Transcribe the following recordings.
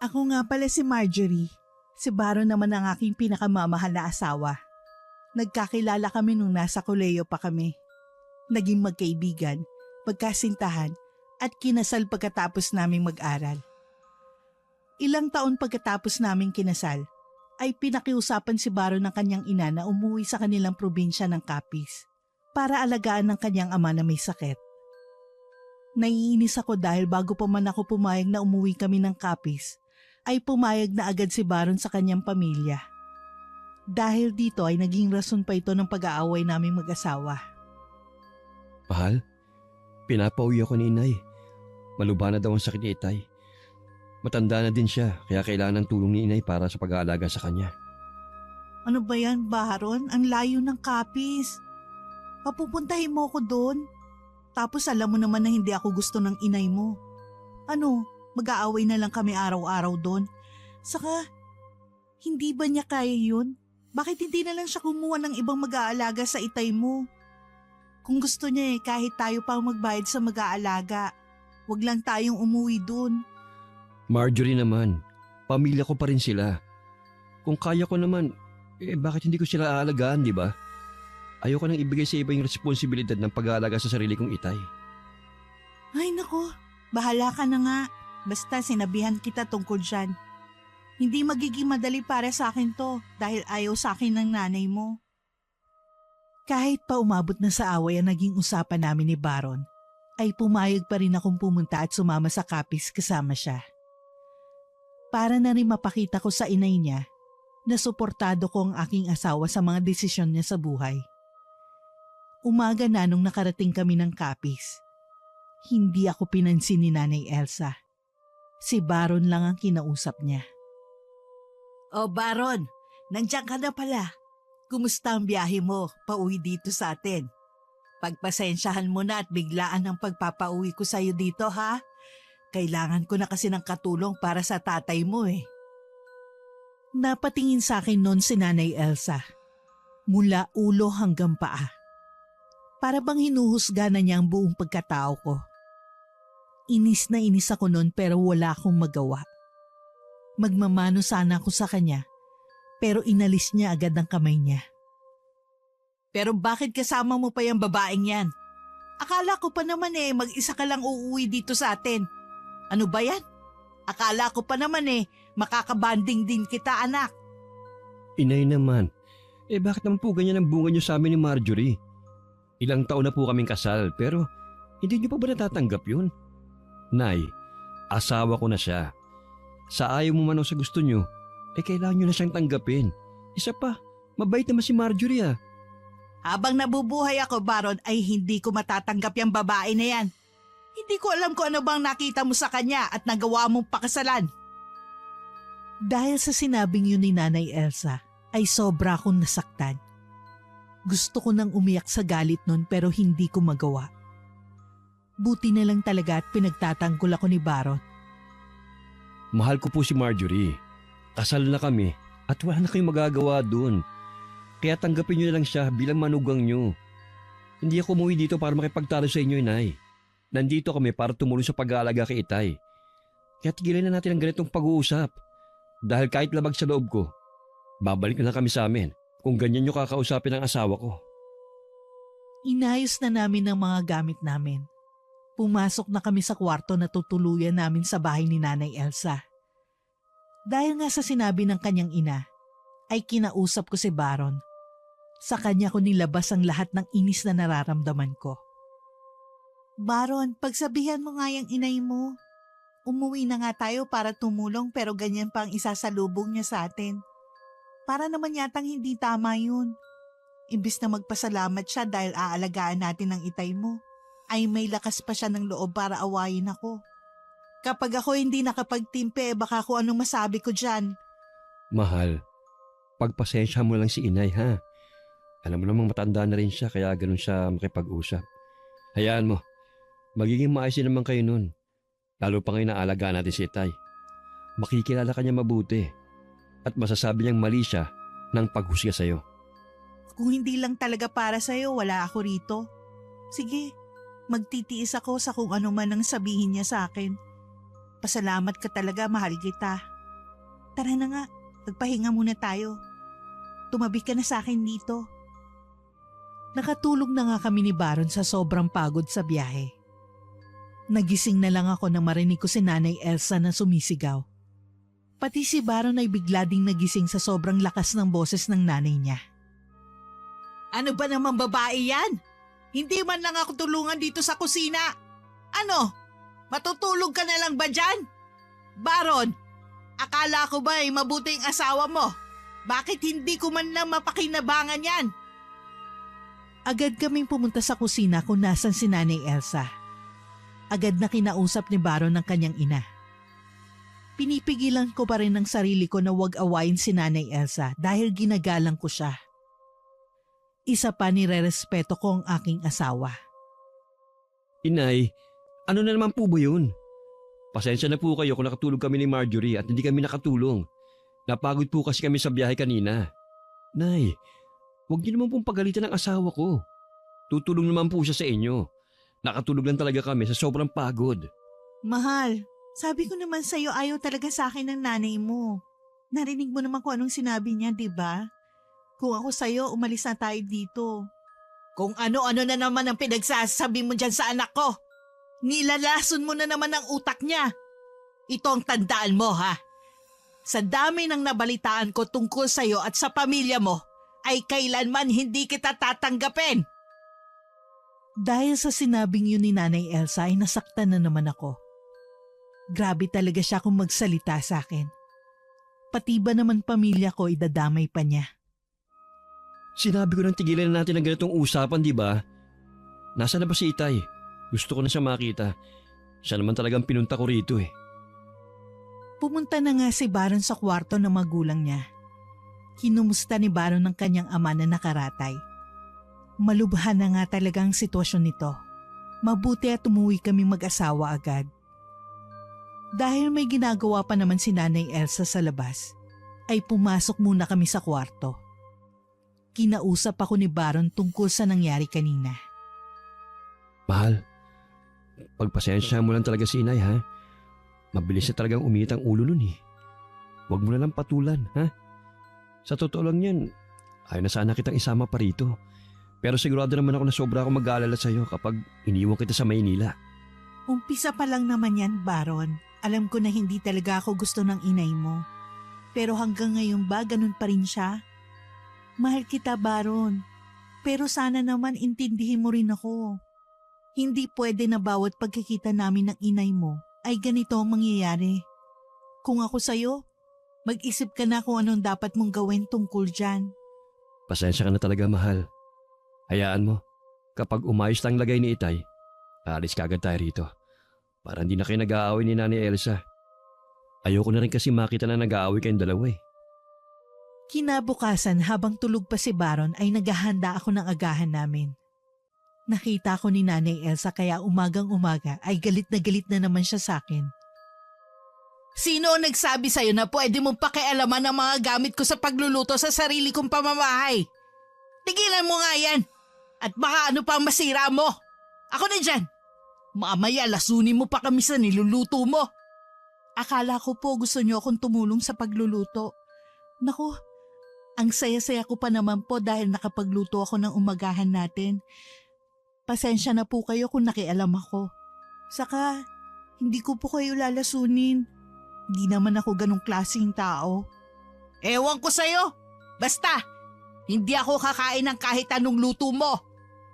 Ako nga pala si Marjorie. Si Baron naman ang aking pinakamamahal na asawa. Nagkakilala kami nung nasa koleyo pa kami. Naging magkaibigan, magkasintahan at kinasal pagkatapos naming mag-aral. Ilang taon pagkatapos naming kinasal, ay pinakiusapan si Baron ng kanyang ina na umuwi sa kanilang probinsya ng Capiz para alagaan ng kanyang ama na may sakit. Naiinis ako dahil bago pa man ako pumayag na umuwi kami ng Capiz, ay pumayag na agad si Baron sa kanyang pamilya. Dahil dito ay naging rason pa ito ng pag-aaway naming mag-asawa. Mahal, pinapauwi ako ni inay. Malubha na daw ang sakit ni itay. Matanda na din siya kaya kailangan ng tulong ni inay para sa pag-aalaga sa kanya. Ano ba yan, Baron? Ang layo ng Capiz. Papupuntahin mo ako doon. Tapos alam mo naman na hindi ako gusto ng inay mo. Ano, mag-aaway na lang kami araw-araw doon. Saka, hindi ba niya kaya yun? Bakit hindi na lang siya kumuha ng ibang mag-aalaga sa itay mo? Kung gusto niya kahit tayo pa magbayad sa mag-aalaga. Wag lang tayong umuwi doon. Marjorie naman, pamilya ko pa rin sila. Kung kaya ko naman, bakit hindi ko sila aalagaan, di ba? Ayoko nang ibigay sa iba yung responsibilidad ng pag-aalaga sa sarili kong itay. Ay nako, bahala ka na nga. Basta sinabihan kita tungkol dyan. Hindi magiging madali para sa akin to dahil ayaw sa akin ng nanay mo. Kahit pa umabot na sa away ang naging usapan namin ni Baron, ay pumayag pa rin akong pumunta at sumama sa Capiz kasama siya. Para na rin mapakita ko sa inay niya na suportado ko ang aking asawa sa mga desisyon niya sa buhay. Umaga na nung nakarating kami ng Capiz. Hindi ako pinansin ni Nanay Elsa. Si Baron lang ang kinausap niya. Oh Baron, nandiyan ka na pala. Kumusta ang biyahe mo pauwi dito sa atin? Pagpasensyahan mo na at biglaan ang pagpapauwi ko sa'yo dito ha. Kailangan ko na kasi ng katulong para sa tatay mo eh. Napatingin sa akin noon si Nanay Elsa. Mula ulo hanggang paa. Para bang hinuhusga na niya ang buong pagkatao ko. Inis na inis ako noon pero wala akong magawa. Magmamano sana ako sa kanya pero inalis niya agad ang kamay niya. Pero bakit kasama mo pa yung babaeng yan? Akala ko pa naman mag-isa ka lang uuwi dito sa atin. Ano ba yan? Akala ko pa naman makakabanding din kita anak. Inay naman, bakit naman po ganyan ang bunga niyo sa amin ni Marjorie? Ilang taon na po kaming kasal pero hindi niyo pa ba natatanggap yun? Nay, asawa ko na siya. Sa ayaw mo man o sa gusto niyo, kailangan niyo na siyang tanggapin. Isa pa, mabait naman si Marjorie ah. Habang nabubuhay ako, Baron, ay hindi ko matatanggap yung babae na yan. Hindi ko alam kung ano bang nakita mo sa kanya at nagawa mong pakasalan. Dahil sa sinabing yun ni Nanay Elsa, ay sobra akong nasaktan. Gusto ko nang umiyak sa galit nun pero hindi ko magawa. Buti na lang talaga at pinagtatanggol ako ni Baron. Mahal ko po si Marjorie. Kasal na kami at wala na kayong magagawa doon. Kaya tanggapin niyo na lang siya bilang manugang niyo. Hindi ako umuwi dito para makipagtalo sa inyo, Inay. Nandito kami para tumulong sa pag-aalaga kay Itay. Kaya tigilan na natin ang ganitong pag-uusap. Dahil kahit labag sa loob ko, babalik na kami sa amin kung ganyan niyo kakausapin ang asawa ko. Inayos na namin ang mga gamit namin. Pumasok na kami sa kwarto na tutuluyan namin sa bahay ni Nanay Elsa. Dahil nga sa sinabi ng kanyang ina, ay kinausap ko si Baron. Sa kanya ko nilabas ang lahat ng inis na nararamdaman ko. Baron, pagsabihan mo nga yung inay mo. Umuwi na nga tayo para tumulong pero ganyan pa ang isasalubong niya sa atin. Para naman yatang hindi tama yun. Imbis na magpasalamat siya dahil aalagaan natin ang itay mo, ay may lakas pa siya ng loob para awayin ako. Kapag ako hindi nakapagtimpe, baka kung anong masabi ko dyan. Mahal, pagpasensya mo lang si inay ha. Alam mo namang matanda na rin siya kaya ganun siya makipag-usap. Hayaan mo, magiging maayos din naman kayo nun. Lalo pa ngayon naalagaan natin si itay. Makikilala ka niya mabuti at masasabi niyang mali siya ng paghusga sa'yo. Kung hindi lang talaga para sa'yo, wala ako rito. Sige, magtitiis ako sa kung ano man ang sabihin niya sa akin. Pasalamat ka talaga, mahal kita. Tara na nga, magpahinga muna tayo. Tumabi ka na sa akin dito. Nakatulog na nga kami ni Baron sa sobrang pagod sa biyahe. Nagising na lang ako nang marinig ko si Nanay Elsa na sumisigaw. Pati si Baron ay bigla ding nagising sa sobrang lakas ng boses ng nanay niya. Ano ba naman babae yan? Hindi man lang ako tulungan dito sa kusina. Ano? Matutulog ka na lang ba dyan? Baron, akala ko ba ay mabuting asawa mo? Bakit hindi ko man lang mapakinabangan yan? Agad kaming pumunta sa kusina kung nasan si Nanay Elsa. Agad na kinausap ni Baron ng kanyang ina. Pinipigilan ko pa rin ang sarili ko na huwag awayin si Nanay Elsa dahil ginagalang ko siya. Isa pa nire-respeto ko ang aking asawa. Inay, ano na naman po ba yun? Pasensya na po kayo kung nakatulog kami ni Marjorie at hindi kami nakatulong. Napagod po kasi kami sa biyahe kanina. Nay, huwag niyo naman pong pagalitan ng asawa ko. Tutulong naman po siya sa inyo. Nakatulog lang talaga kami sa sobrang pagod. Mahal, sabi ko naman sa'yo ayaw talaga sa akin ng nanay mo. Narinig mo naman kung anong sinabi niya, di ba? Kung ako sa'yo, umalis na tayo dito. Kung ano-ano na naman ang pinagsasabi mo dyan sa anak ko. Nilalason mo na naman ang utak niya. Ito ang tandaan mo, ha? Sa dami ng nabalitaan ko tungkol sa'yo at sa pamilya mo, ay kailanman hindi kita tatanggapin. Dahil sa sinabing yun ni Nanay Elsa ay nasaktan na naman ako. Grabe talaga siya kung magsalita sa akin. Pati ba naman pamilya ko idadamay pa niya. Sinabi ko nang tigilan na natin ang ganitong usapan, di ba? Nasaan na ba si Itay? Gusto ko na siya makita. Siya naman talagang pinunta ko rito eh. Pumunta na nga si Baron sa kwarto ng magulang niya. Kinumusta ni Baron ng kanyang ama na nakaratay. Malubhan na nga talaga ang sitwasyon nito. Mabuti at umuwi kami mag-asawa agad. Dahil may ginagawa pa naman si Nanay Elsa sa labas, ay pumasok muna kami sa kwarto. Kinausap ako ni Baron tungkol sa nangyari kanina. Mahal, pagpasensya mo lang talaga si Inay, ha? Mabilis na talagang uminit ang ulo nun eh. Huwag mo na lang patulan, ha? Sa totoo lang yan, ayaw na sana kitang isama pa rito. Pero sigurado naman ako na sobra akong mag-aalala sa'yo kapag iniwan kita sa Maynila. Umpisa pa lang naman yan, Baron. Alam ko na hindi talaga ako gusto ng inay mo. Pero hanggang ngayon ba ganun pa rin siya? Mahal kita, Baron. Pero sana naman intindihin mo rin ako. Hindi pwede na bawat pagkikita namin ng inay mo ay ganito ang mangyayari. Kung ako sa'yo, mag-isip ka na kung anong dapat mong gawin tungkol dyan. Pasensya ka na talaga, mahal. Hayaan mo, kapag umayos lang lagay ni Itay, aalis ka agad tayo rito. Para hindi na kayo nag-aaway ni Nanay Elsa. Ayoko na rin kasi makita na nag-aaway kayong dalawa eh. Kinabukasan habang tulog pa si Baron ay naghahanda ako ng agahan namin. Nakita ko ni Nanay Elsa kaya umagang-umaga ay galit na naman siya sa akin. Sino ang nagsabi sa'yo na pwede mong pakialaman ang mga gamit ko sa pagluluto sa sarili kong pamamahay? Tigilan mo nga yan! At baka ano pa ang masira mo? Ako na dyan! Mamaya lasunin mo pa kami sa niluluto mo! Akala ko po gusto niyo akong tumulong sa pagluluto. Naku, ang saya-saya ko pa naman po dahil nakapagluto ako ng umagahan natin. Pasensya na po kayo kung nakialam ako. Saka, hindi ko po kayo lalasunin. Hindi naman ako ganong klaseng tao. Ewan ko sa'yo! Basta, hindi ako kakain ng kahit anong luto mo.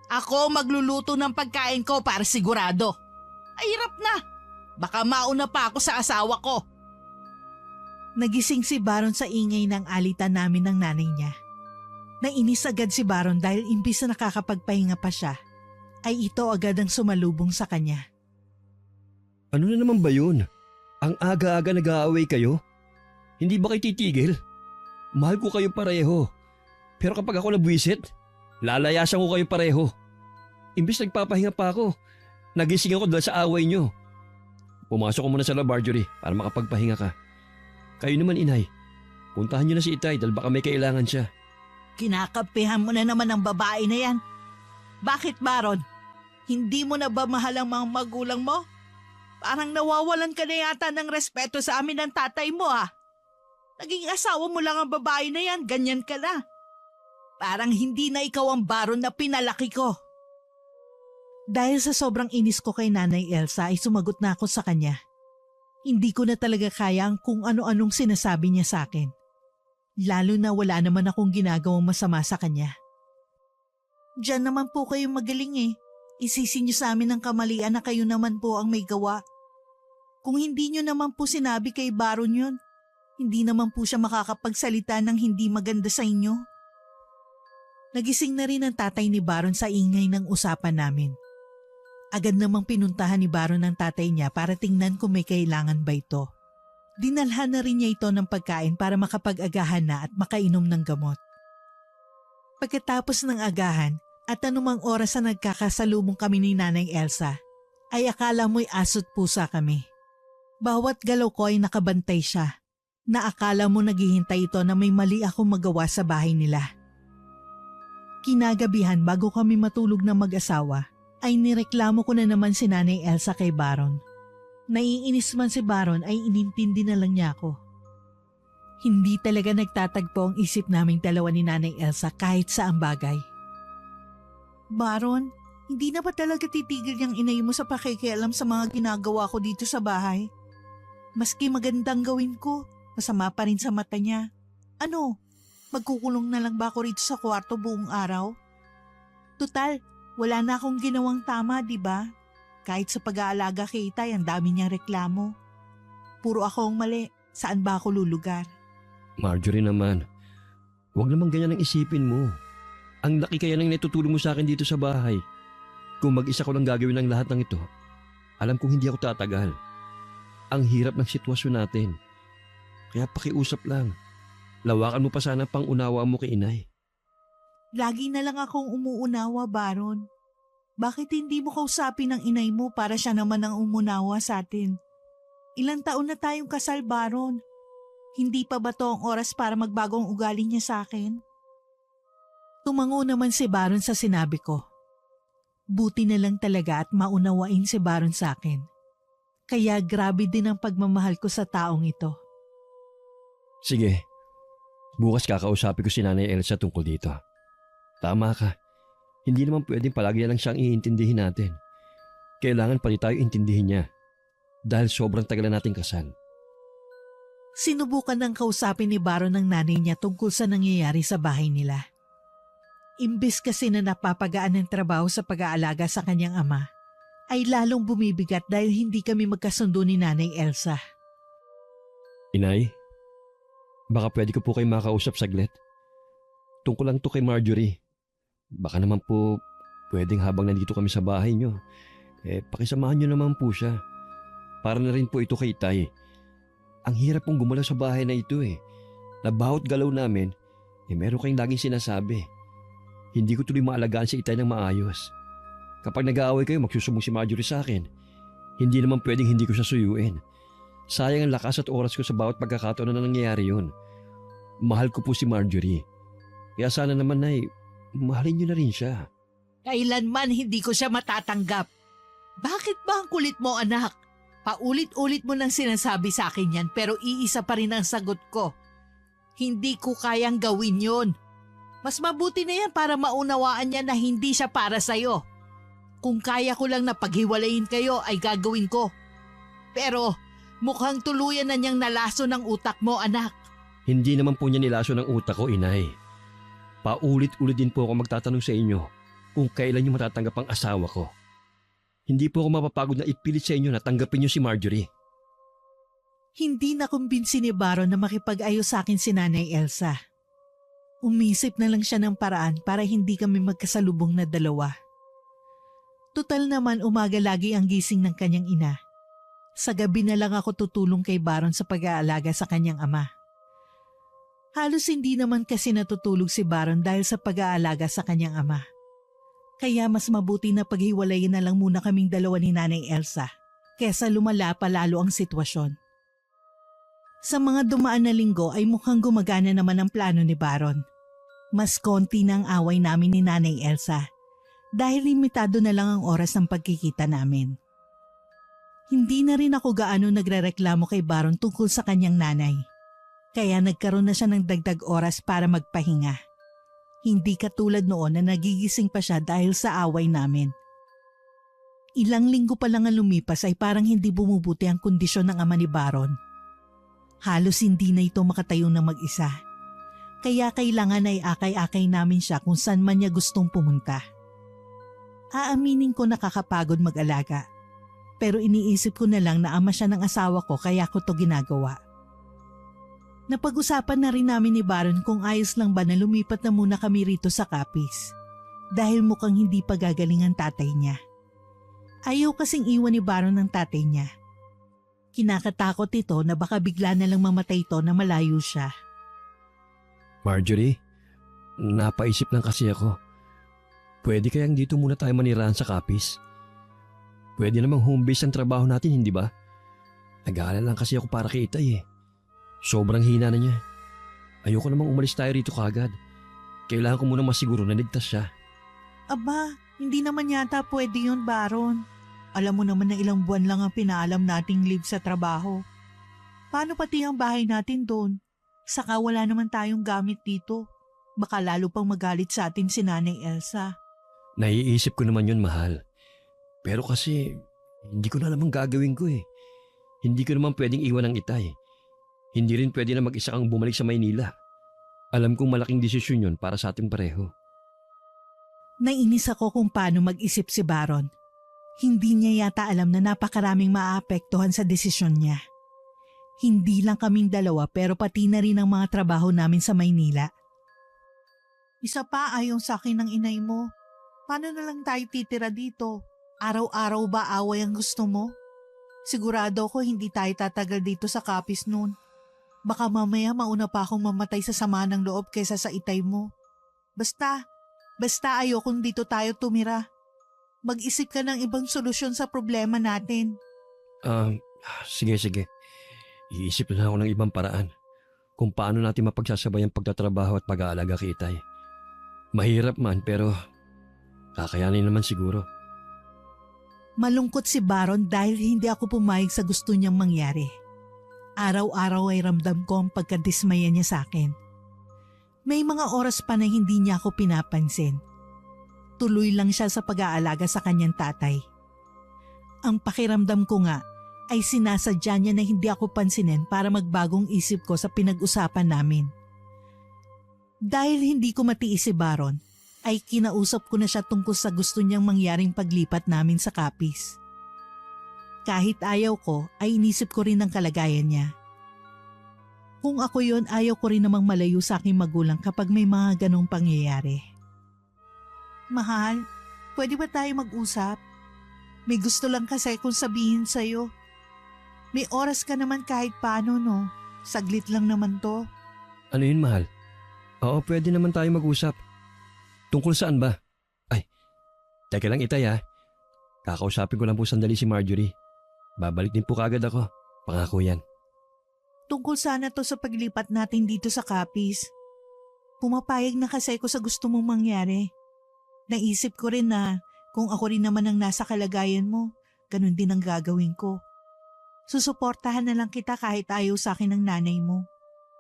Ako magluluto ng pagkain ko para sigurado. Ay, hirap na! Baka mauna pa ako sa asawa ko. Nagising si Baron sa ingay ng alitan namin ng nanay niya. Nainis agad si Baron dahil imbis na nakakapagpahinga pa siya, ay ito agad ang sumalubong sa kanya. Ano na naman ba yun? Ang aga-aga nag-aaway kayo? Hindi ba kayo titigil? Mahal ko kayo pareho. Pero kapag ako nabwisit, lalayasan ko kayo pareho. Imbis nagpapahinga pa ako, nagising ako dahil sa away nyo. Pumasok ko muna sa loob, Marjorie, para makapagpahinga ka. Kayo naman, Inay. Puntahan nyo na si Itay dahil baka may kailangan siya. Kinakapihan mo na naman ang babae na yan. Bakit, Baron? Hindi mo na ba mahal ang mga magulang mo? Parang nawawalan ka na yata ng respeto sa amin ng tatay mo, ha? Naging asawa mo lang ang babae na yan, ganyan ka na. Parang hindi na ikaw ang Baron na pinalaki ko. Dahil sa sobrang inis ko kay Nanay Elsa ay sumagot na ako sa kanya. Hindi ko na talaga kaya ang kung ano-anong sinasabi niya sa akin. Lalo na wala naman akong ginagawang masama sa kanya. Diyan naman po kayo magaling eh. Isisi niyo sa amin ang kamalian na kayo naman po ang may gawa. Kung hindi niyo naman po sinabi kay Baron yun, hindi naman po siya makakapagsalita ng hindi maganda sa inyo. Nagising na rin ang tatay ni Baron sa ingay ng usapan namin. Agad namang pinuntahan ni Baron ang tatay niya para tingnan kung may kailangan ba ito. Dinalhan na rin niya ito ng pagkain para makapag-agahan na at makainom ng gamot. Pagkatapos ng agahan at anumang oras na nagkakasalubong kami ni Nanay Elsa, ay akala mo'y asot pusa kami. Bawat galaw ko ay nakabantay siya, na akala mo naghihintay ito na may mali akong magawa sa bahay nila. Kinagabihan bago kami matulog na mag-asawa, ay nireklamo ko na naman si Nanay Elsa kay Baron. Naiinis man si Baron ay inintindi na lang niya ako. Hindi talaga nagtatagpo ang isip naming dalawa ni Nanay Elsa kahit saang bagay. Baron, hindi na ba talaga titigil yung inay mo sa pakikialam sa mga ginagawa ko dito sa bahay? Maski magandang gawin ko, masama pa rin sa mata niya. Ano, magkukulong na lang ba ako rito sa kwarto buong araw? Tutal, wala na akong ginawang tama, di ba? Kahit sa pag-aalaga kay Itay, ang dami niyang reklamo. Puro ako ang mali. Saan ba ako lulugar? Marjorie naman, huwag naman ganyan ang isipin mo. Ang laki kaya nang natutulong mo sa akin dito sa bahay. Kung mag-isa ko lang gagawin ang lahat ng ito, alam kong hindi ako tatagal. Ang hirap ng sitwasyon natin. Kaya pakiusap lang. Lawakan mo pa sana pang unawa mo kay inay. Lagi na lang akong umuunawa, Baron. Bakit hindi mo kausapin ng inay mo para siya naman ang umunawa sa atin? Ilang taon na tayong kasal, Baron. Hindi pa ba to ang oras para magbagong ugali niya sa akin? Tumango naman si Baron sa sinabi ko. Buti na lang talaga at maunawain si Baron sa akin. Kaya grabe din ang pagmamahal ko sa taong ito. Sige, bukas kakausapin ko si Nanay Elsa tungkol dito. Tama ka. Hindi naman pwedeng palagi na lang siyang iintindihin natin. Kailangan pati tayo intindihin niya. Dahil sobrang tagal na nating kasal. Sinubukan ng kausapin ni Baron ng nanay niya tungkol sa nangyayari sa bahay nila. Imbes kasi na napapagaan ng trabaho sa pag-aalaga sa kanyang ama, ay lalong bumibigat dahil hindi kami magkasundo ni Nanay Elsa. Inay, baka pwede ko po kayo makausap saglit. Tungkol lang to kay Marjorie. Baka naman po pwedeng habang nandito kami sa bahay nyo, pakisamahan nyo naman po siya. Para na rin po ito kay Tay. Ang hirap pong gumalaw sa bahay na ito Na bawat galaw namin, meron kayong laging sinasabi. Hindi ko tuloy maalagaan si Itay ng maayos. Kapag nag-aaway kayo, magsusubong si Marjorie sa akin. Hindi naman pwedeng hindi ko siya suyuin. Sayang ang lakas at oras ko sa bawat pagkakataon na nangyayari yun. Mahal ko po si Marjorie. Kaya sana naman mahalin niyo na rin siya. Kailanman hindi ko siya matatanggap. Bakit ba ang kulit mo, anak? Paulit-ulit mo nang sinasabi sa akin yan pero iisa pa rin ang sagot ko. Hindi ko kayang gawin yon. Mas mabuti na yan para maunawaan niya na hindi siya para sa'yo. Kung kaya ko lang na paghiwalayin kayo ay gagawin ko. Pero mukhang tuluyan na niyang nalaso ng utak mo, anak. Hindi naman po niya nilaso ng utak ko, Inay. Paulit-ulit din po ako magtatanong sa inyo kung kailan niyo matatanggap ang asawa ko. Hindi po ako mapapagod na ipilit sa inyo na tanggapin niyo si Marjorie. Hindi na kumbinsi ni Baron na makipag-ayos sa akin si Nanay Elsa. Umisip na lang siya ng paraan para hindi kami magkasalubong na dalawa. Tutal naman umaga lagi ang gising ng kanyang ina. Sa gabi na lang ako tutulong kay Baron sa pag-aalaga sa kanyang ama. Halos hindi naman kasi natutulog si Baron dahil sa pag-aalaga sa kanyang ama. Kaya mas mabuti na paghiwalayin na lang muna kaming dalawa ni Nanay Elsa kesa lumala pa lalo ang sitwasyon. Sa mga dumaan na linggo ay mukhang gumagana naman ang plano ni Baron. Mas konti na ang away namin ni Nanay Elsa dahil limitado na lang ang oras ng pagkikita namin. Hindi na rin ako gaano nagrereklamo kay Baron tungkol sa kanyang nanay. Kaya nagkaroon na siya ng dagdag oras para magpahinga. Hindi katulad noon na nagigising pa siya dahil sa away namin. Ilang linggo pa lang ang lumipas ay parang hindi bumubuti ang kondisyon ng ama ni Baron. Halos hindi na ito makatayo na mag-isa. Kaya kailangan ay akay-akay namin siya kung saan man niya gustong pumunta. Aaminin ko nakakapagod mag-alaga. Pero iniisip ko na lang na ama siya ng asawa ko kaya ko to ginagawa. Napag-usapan na rin namin ni Baron kung ayos lang ba na lumipat na muna kami rito sa Capiz. Dahil mukhang hindi pa gagaling ang tatay niya. Ayaw kasing iwan ni Baron ng tatay niya. Kinakatakot ito na baka bigla na lang mamatay ito na malayo siya. Marjorie, napaisip lang kasi ako. Pwede kayang dito muna tayo manirahan sa Capiz? Pwede namang home base ang trabaho natin, hindi ba? Nag-aalala lang kasi ako para kay Itay eh. Sobrang hina na niya. Ayoko namang umalis tayo rito kagad. Kailangan ko muna masiguro na ligtas siya. Aba, hindi naman yata pwede yun, Baron. Alam mo naman na ilang buwan lang ang pinaalam nating leave sa trabaho. Paano pati ang bahay natin doon? Saka wala naman tayong gamit dito. Baka lalo pang magalit sa atin si Nanay Elsa. Naiisip ko naman yun, mahal. Pero kasi, hindi ko na namang gagawin ko eh. Hindi ko naman pwedeng iwan ang Itay. Hindi rin pwede na mag-isa kang bumalik sa Maynila. Alam kong malaking desisyon yun para sa ating pareho. Nainis ako kung paano mag-isip si Baron. Hindi niya yata alam na napakaraming maaapektuhan sa desisyon niya. Hindi lang kaming dalawa pero pati na rin ang mga trabaho namin sa Maynila. Isa pa ayaw sa akin ng inay mo. Paano na lang tayo titira dito? Araw-araw ba away ang gusto mo? Sigurado ko hindi tayo tatagal dito sa Capiz noon. Baka mamaya mauna pa akong mamatay sa sama ng loob kaysa sa Itay mo. Basta ayokong dito tayo tumira. Mag-isip ka ng ibang solusyon sa problema natin. Sige. Iisip na ako ng ibang paraan kung paano natin mapagsasabay ang pagtatrabaho at pag-aalaga kay Itay. Mahirap man pero kakayanin naman siguro. Malungkot si Baron dahil hindi ako pumayag sa gusto niyang mangyari. Araw-araw ay ramdam ko ang pagkadismaya niya sa akin. May mga oras pa na hindi niya ako pinapansin. Tuloy lang siya sa pag-aalaga sa kanyang tatay. Ang pakiramdam ko nga ay sinasadya niya na hindi ako pansinin para magbagong isip ko sa pinag-usapan namin. Dahil hindi ko matiis si Baron, ay kinausap ko na siya tungkol sa gusto niyang mangyaring paglipat namin sa Capiz. Kahit ayaw ko, ay inisip ko rin ang kalagayan niya. Kung ako yon, ayaw ko rin namang malayo sa aking magulang kapag may mga ganong pangyayari. Mahal, pwede ba tayo mag-usap? May gusto lang kasi kung sabihin sa'yo. May oras ka naman kahit paano, no? Saglit lang naman to. Ano yun, mahal? Oo, pwede naman tayo mag-usap. Tungkol saan ba? Ay, teka lang Itay ha. Kakausapin ko lang po sandali si Marjorie. Babalik din po kagad ako. Pangako yan. Tungkol sana to sa paglipat natin dito sa Capiz. Pumapayag na kasi ako sa gusto mong mangyari. Naisip ko rin na kung ako rin naman ang nasa kalagayan mo, ganun din ang gagawin ko. Susuportahan na lang kita kahit ayaw sa akin ng nanay mo.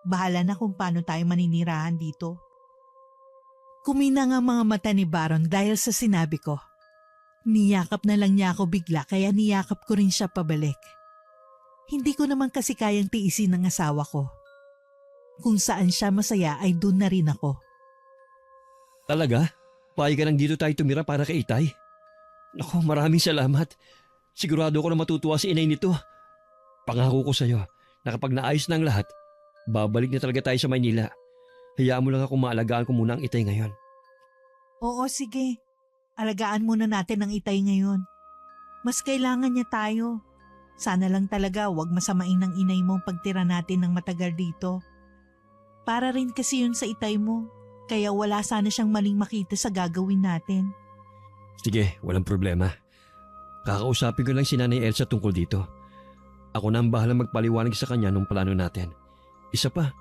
Bahala na kung paano tayo maninirahan dito. Kuminang ang mga mata ni Baron dahil sa sinabi ko. Niyakap na lang niya ako bigla kaya niyakap ko rin siya pabalik. Hindi ko naman kasi kayang tiisin ng asawa ko. Kung saan siya masaya ay doon na rin ako. Talaga? Payag ka nang dito tayo tumira para kay Itay? Naku, maraming salamat. Sigurado ko na matutuwa si inay nito. Pangako ko sa'yo na kapag naayos na ang lahat, babalik na talaga tayo sa Maynila. Hayaan mo lang ako maalagaan ko muna ang Itay ngayon. Oo, sige. Alagaan muna natin ang Itay ngayon. Mas kailangan niya tayo. Sana lang talaga wag masamain ng inay mo pagtira natin ng matagal dito. Para rin kasi yun sa Itay mo. Kaya wala sana siyang maling makita sa gagawin natin. Sige, walang problema. Kakausapin ko lang si Nanay Elsa tungkol dito. Ako na ang bahala magpaliwanag sa kanya nung plano natin. Isa pa,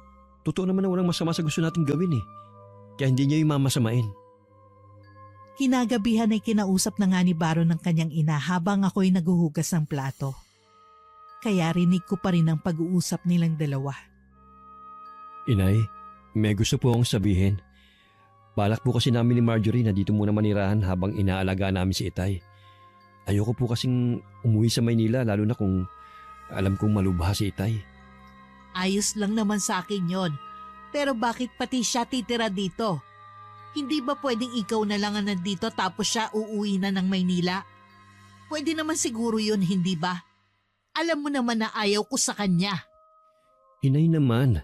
totoo naman na walang masama sa gusto natin gawin eh. Kaya hindi niya yung mamasamain. Kinagabihan ay kinausap na nga ni Baron ng kanyang ina habang ako'y naguhugas ng plato. Kaya rinig ko pa rin ang pag-uusap nilang dalawa. Inay, may gusto po akong sabihin. Balak po kasi namin ni Marjorie na dito muna manirahan habang inaalaga namin si Itay. Ayoko po kasing umuwi sa Maynila lalo na kung alam kong malubha si Itay. Ayos lang naman sa akin yon. Pero bakit pati siya titira dito? Hindi ba pwedeng ikaw na lang ang nandito tapos siya uuwi na ng Maynila? Pwede naman siguro yun, hindi ba? Alam mo naman na ayaw ko sa kanya. Inay naman,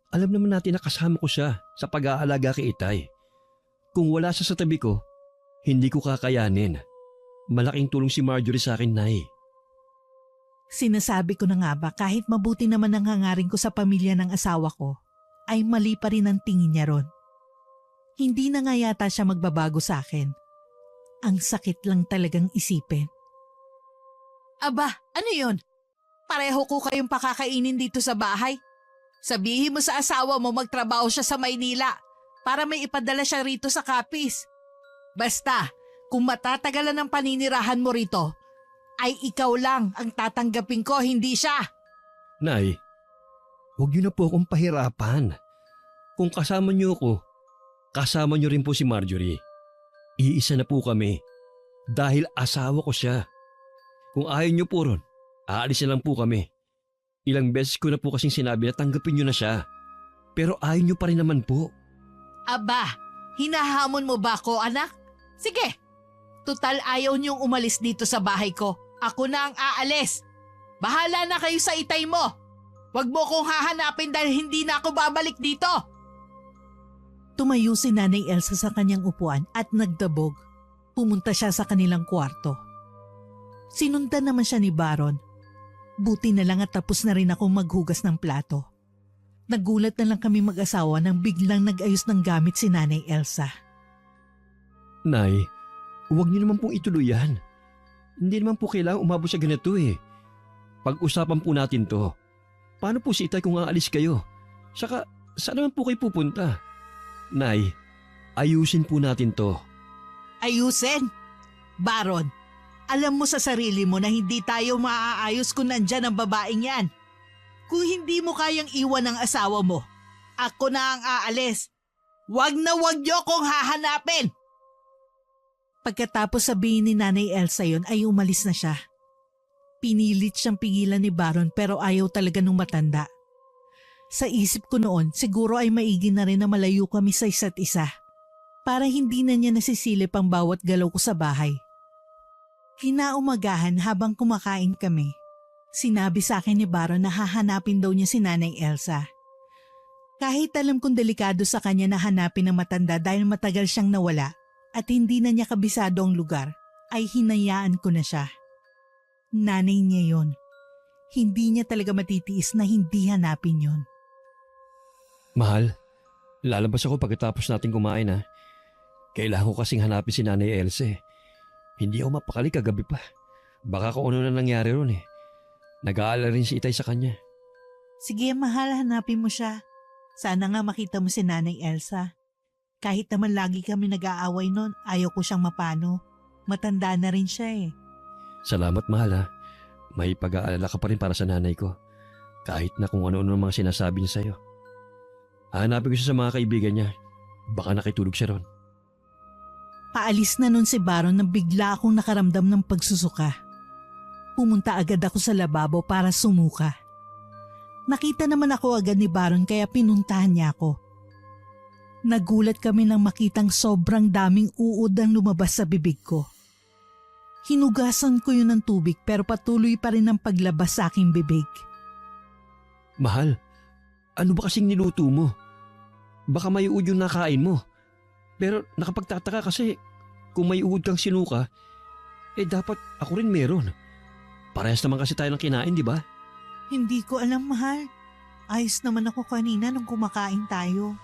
alam naman natin na kasama ko siya sa pag-aalaga kay Itay. Kung wala siya sa tabi ko, hindi ko kakayanin. Malaking tulong si Marjorie sa akin, Nay. Sinasabi ko na nga ba kahit mabuti naman ang hangarin ko sa pamilya ng asawa ko, ay mali pa rin ang tingin niya ron. Hindi na nga yata siya magbabago sa akin. Ang sakit lang talagang isipin. Aba, ano yun? Pareho ko kayong pakakainin dito sa bahay. Sabihin mo sa asawa mo magtrabaho siya sa Maynila para may ipadala siya rito sa Capiz. Basta, kung matatagalan ang paninirahan mo rito, ay ikaw lang ang tatanggapin ko, hindi siya. Nay, huwag niyo na po akong pahirapan. Kung kasama niyo ako, kasama niyo rin po si Marjorie. Iisa na po kami dahil asawa ko siya. Kung ayaw niyo po ron, aalis na lang po kami. Ilang beses ko na po kasing sinabi na tanggapin niyo na siya. Pero ayaw niyo pa rin naman po. Aba, hinahamon mo ba ako, anak? Sige, tutal ayaw niyong umalis dito sa bahay ko. Ako na ang aalis. Bahala na kayo sa Itay mo. Huwag mo kong hahanapin dahil hindi na ako babalik dito. Tumayo si Nanay Elsa sa kanyang upuan at nagdabog. Pumunta siya sa kanilang kwarto. Sinundan naman siya ni Baron. Buti na lang at tapos na rin akong maghugas ng plato. Nagulat na lang kami mag-asawa nang biglang nag-ayos ng gamit si Nanay Elsa. Nay, huwag niyo naman pong ituloy yan. Hindi naman po kailangang umabot sa ganito eh. Pag-usapan po natin to. Paano po si Itay kung aalis kayo? Saka, saan naman po kayo pupunta? Nay, ayusin po natin to. Ayusin? Baron, alam mo sa sarili mo na hindi tayo maaayos kung nandyan ang babaeng yan. Kung hindi mo kayang iwan ang asawa mo, ako na ang aalis. Wag niyo kong hahanapin! Pagkatapos sabihin ni Nanay Elsa yon ay umalis na siya. Pinilit siyang pigilan ni Baron pero ayaw talaga nung matanda. Sa isip ko noon, siguro ay maigi na rin na malayo kami sa isa't isa para hindi na niya nasisilip ang bawat galaw ko sa bahay. Kinaumagahan habang kumakain kami, sinabi sa akin ni Baron na hahanapin daw niya si Nanay Elsa. Kahit alam kong delikado sa kanya na hanapin ang matanda dahil matagal siyang nawala at hindi na niya kabisado ang lugar, ay hinayaan ko na siya. Nanay niya yon. Hindi niya talaga matitiis na hindi hanapin yon. Mahal, lalabas ako pagkatapos natin kumain ha. Kailangan ko kasing hanapin si Nanay Elsa eh. Hindi ako mapakali kagabi pa. Baka kung ano na nangyari ron eh. Nag-aalala rin si Itay sa kanya. Sige mahal, hanapin mo siya. Sana nga makita mo si Nanay Elsa. Kahit naman lagi kami nag-aaway nun, ayaw ko siyang mapano. Matanda na rin siya eh. Salamat mahal ha. May pag-aalala ka pa rin para sa nanay ko. Kahit na kung ano-ano mga sinasabi niya sa'yo. Hanapin ko siya sa mga kaibigan niya. Baka nakitulog siya ron. Paalis na nun si Baron nang bigla akong nakaramdam ng pagsusuka. Pumunta agad ako sa lababo para sumuka. Nakita naman ako agad ni Baron kaya pinuntahan niya ako. Nagulat kami nang makitang sobrang daming uod ang lumabas sa bibig ko. Hinugasan ko yun ng tubig pero patuloy pa rin ang paglabas sa aking bibig. Mahal, ano ba kasing niluto mo? Baka may uod yung nakain mo. Pero nakapagtataka kasi kung may uod kang sinuka, dapat ako rin meron. Parehas naman kasi tayo ng kinain, di ba? Hindi ko alam, mahal. Ayos naman ako kanina nung kumakain tayo.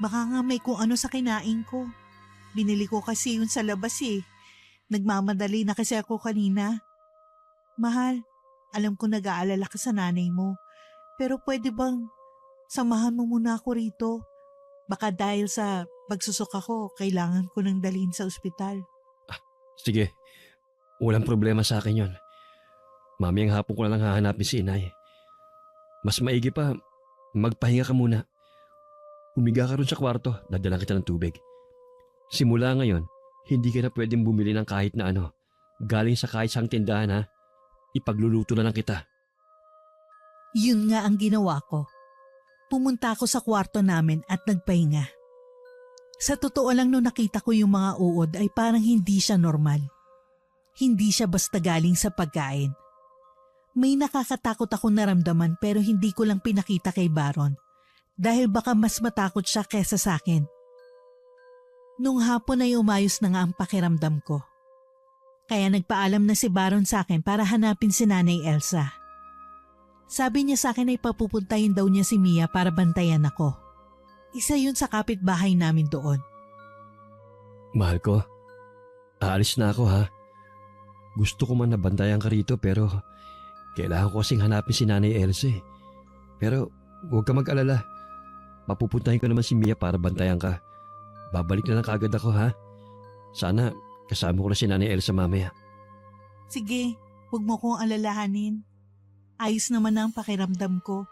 Baka nga may kung ano sa kinain ko. Binili ko kasi yun sa labas eh. Nagmamadali na kasi ako kanina. Mahal, alam ko nag-aalala ka sa nanay mo. Pero pwede bang samahan mo muna ako rito? Baka dahil sa pagsusuka ko, kailangan ko nang dalhin sa ospital. Sige, walang problema sa akin yon. Mamayang hapon ko na lang hahanapin si Inay. Mas maigi pa, magpahinga ka muna. Umiga ka ron sa kwarto, dadalan kita ng tubig. Simula ngayon, hindi ka na pwedeng bumili ng kahit na ano. Galing sa kahit saang tindahan ha. Ipagluluto na lang kita. Yun nga ang ginawa ko. Pumunta ako sa kwarto namin at nagpahinga. Sa totoo lang nung nakita ko yung mga uod ay parang hindi siya normal. Hindi siya basta galing sa pagkain. May nakakatakot akong naramdaman pero hindi ko lang pinakita kay Baron dahil baka mas matakot siya kesa sa akin. Nung hapon ay umayos na nga ang pakiramdam ko. Kaya nagpaalam na si Baron sa akin para hanapin si Nanay Elsa. Sabi niya sa akin ay papupuntahin daw niya si Mia para bantayan ako. Isa yun sa kapitbahay namin doon. Mahal ko, aalis na ako ha. Gusto ko man nabantayan ka rito pero kailangan ko kasing hanapin si Nanay Elsa eh. Pero huwag ka mag-alala. Papupuntahin ko naman si Mia para bantayan ka. Babalik na lang kaagad ako ha. Sana kasama ko na si Nanay Elsa mamaya. Sige, huwag mo kong alalahanin. Ayos naman na ang pakiramdam ko.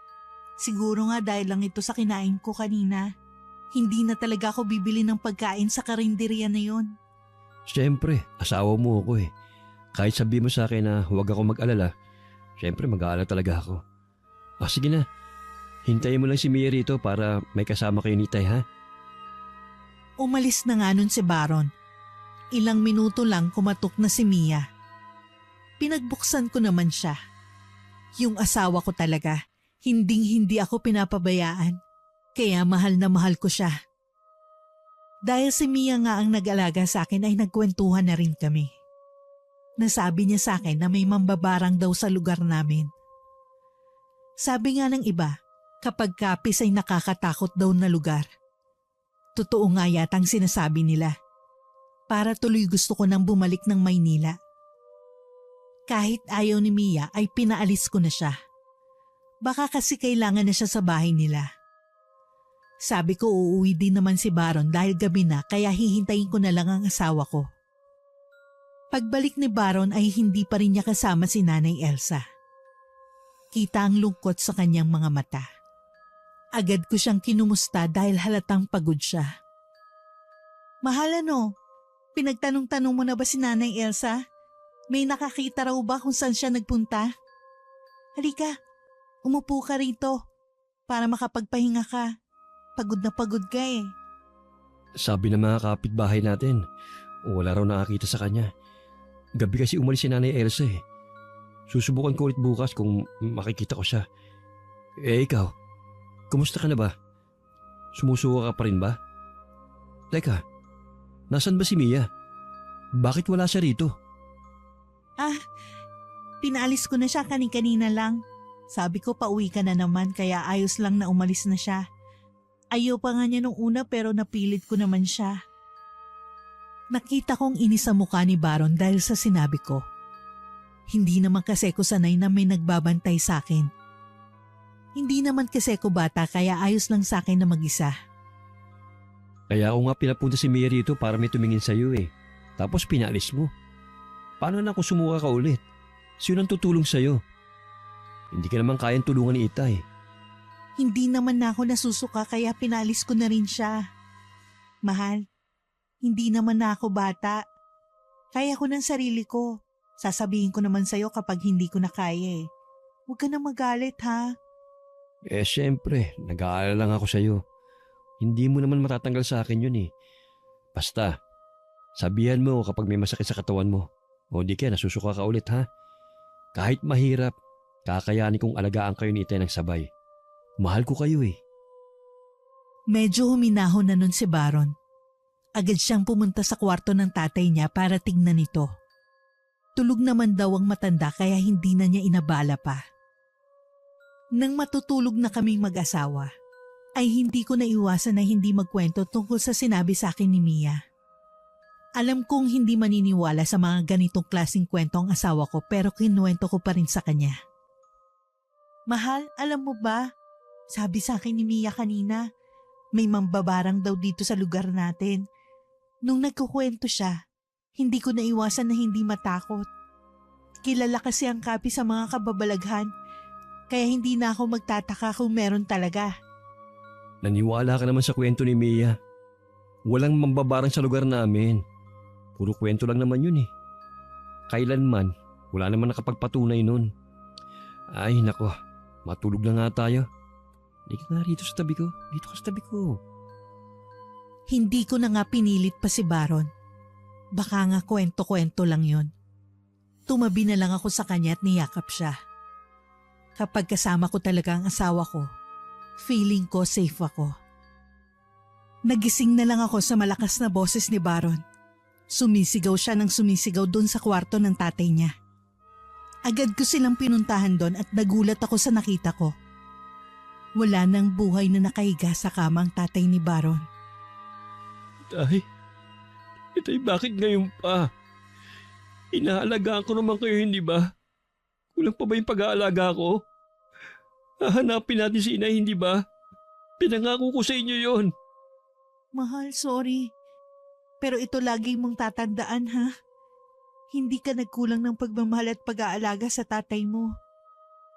Siguro nga dahil lang ito sa kinain ko kanina. Hindi na talaga ako bibili ng pagkain sa karinderya na yun. Siyempre, asawa mo ako eh. Kahit sabi mo sa akin na huwag ako mag-alala, siyempre mag-aalala talaga ako. Sige na, hintayin mo lang si Mia rito para may kasama kayo ni Tay ha. Umalis na nga nun si Baron. Ilang minuto lang kumatok na si Mia. Pinagbuksan ko naman siya. Yung asawa ko talaga, hindi ako pinapabayaan. Kaya mahal na mahal ko siya. Dahil si Mia nga ang nag-alaga sa akin ay nagkwentuhan na rin kami. Nasabi niya sa akin na may mambabarang daw sa lugar namin. Sabi nga ng iba, kapag kapis ay nakakatakot daw na lugar. Totoo nga yatang sinasabi nila. Para tuloy gusto ko nang bumalik ng Maynila. Kahit ayaw ni Mia ay pinaalis ko na siya. Baka kasi kailangan na siya sa bahay nila. Sabi ko uuwi din naman si Baron dahil gabi na kaya hihintayin ko na lang ang asawa ko. Pagbalik ni Baron ay hindi pa rin niya kasama si Nanay Elsa. Kita ang lungkot sa kanyang mga mata. Agad ko siyang kinumusta dahil halatang pagod siya. Mahal ano, pinagtanong-tanong mo na ba si Nanay Elsa? May nakakita raw ba kung saan siya nagpunta? Halika, umupo ka rito para makapagpahinga ka. Pagod na pagod ka eh. Sabi ng mga kapitbahay natin, wala raw nakakita sa kanya. Gabi kasi umalis si Nanay Elsa eh. Susubukan ko ulit bukas kung makikita ko siya. Ikaw, kumusta ka na ba? Sumusuka ka pa rin ba? Teka, nasan ba si Mia? Bakit wala siya rito? Pinaalis ko na siya kanina lang. Sabi ko pauwi ka na naman kaya ayos lang na umalis na siya. Ayaw pa nga niya nung una pero napilit ko naman siya. Nakita kong inis sa mukha ni Baron dahil sa sinabi ko. Hindi naman kasi ko sanay na may nagbabantay sa akin. Hindi naman kasi ko bata kaya ayos lang sa akin na mag-isa. Kaya ako nga pinapunta si Mia rito para may tumingin sa'yo eh. Tapos pinalis mo. Paano na kung sumuka ka ulit? Sino ang tutulong sa'yo? Hindi ka naman kayang tulungan ni Itay. Hindi naman na ako nasusuka kaya pinalis ko na rin siya. Mahal, hindi naman na ako bata. Kaya ko ng sarili ko. Sasabihin ko naman sa'yo kapag hindi ko na kaya eh. Huwag ka na magalit ha. Siyempre, nag-aalala lang ako sa'yo. Hindi mo naman matatanggal sa akin yun eh. Basta, sabihan mo kapag may masakit sa katawan mo. O di kaya nasusuka ka ulit ha. Kahit mahirap, kakayanin kong alagaan kayo ni Itay ng sabay. Mahal ko kayo eh. Medyo huminahon na nun si Baron. Agad siyang pumunta sa kwarto ng tatay niya para tignan ito. Tulog naman daw ang matanda kaya hindi na niya inabala pa. Nang matutulog na kaming mag-asawa, ay hindi ko naiwasan na hindi magkwento tungkol sa sinabi sa akin ni Mia. Alam kong hindi maniniwala sa mga ganitong klaseng kwento ang asawa ko pero kinuwento ko pa rin sa kanya. Mahal, alam mo ba? Sabi sa akin ni Mia kanina, may mambabarang daw dito sa lugar natin. Nung nagkukwento siya, hindi ko naiwasan na hindi matakot. Kilala kasi ang Kapi sa mga kababalaghan. Kaya hindi na ako magtataka kung meron talaga. Naniwala ka naman sa kwento ni Mia. Walang mambabarang sa lugar namin. Puro kwento lang naman yun eh. Kailanman, wala naman nakapagpatunay nun. Ay nako, matulog na nga tayo. Hindi ka nga rito sa tabi ko. Dito ka sa tabi ko. Hindi ko na nga pinilit pa si Baron. Baka nga kwento-kwento lang yon. Tumabi na lang ako sa kanya at niyakap siya. Kapag kasama ko talaga ang asawa ko, feeling ko safe ako. Nagising na lang ako sa malakas na boses ni Baron. Sumisigaw siya ng sumisigaw doon sa kwarto ng tatay niya. Agad ko silang pinuntahan doon at nagulat ako sa nakita ko. Wala nang buhay na nakahiga sa kama ang tatay ni Baron. Itay, bakit ngayon pa? Inaalagaan ko naman kayo, hindi ba? Kulang pa ba yung pag-aalaga ko? Hahanapin natin si inay, hindi ba? Pinangako ko sa inyo yon. Mahal, sorry. Pero ito lagi mong tatandaan, ha? Hindi ka nagkulang ng pagmamahal at pag-aalaga sa tatay mo.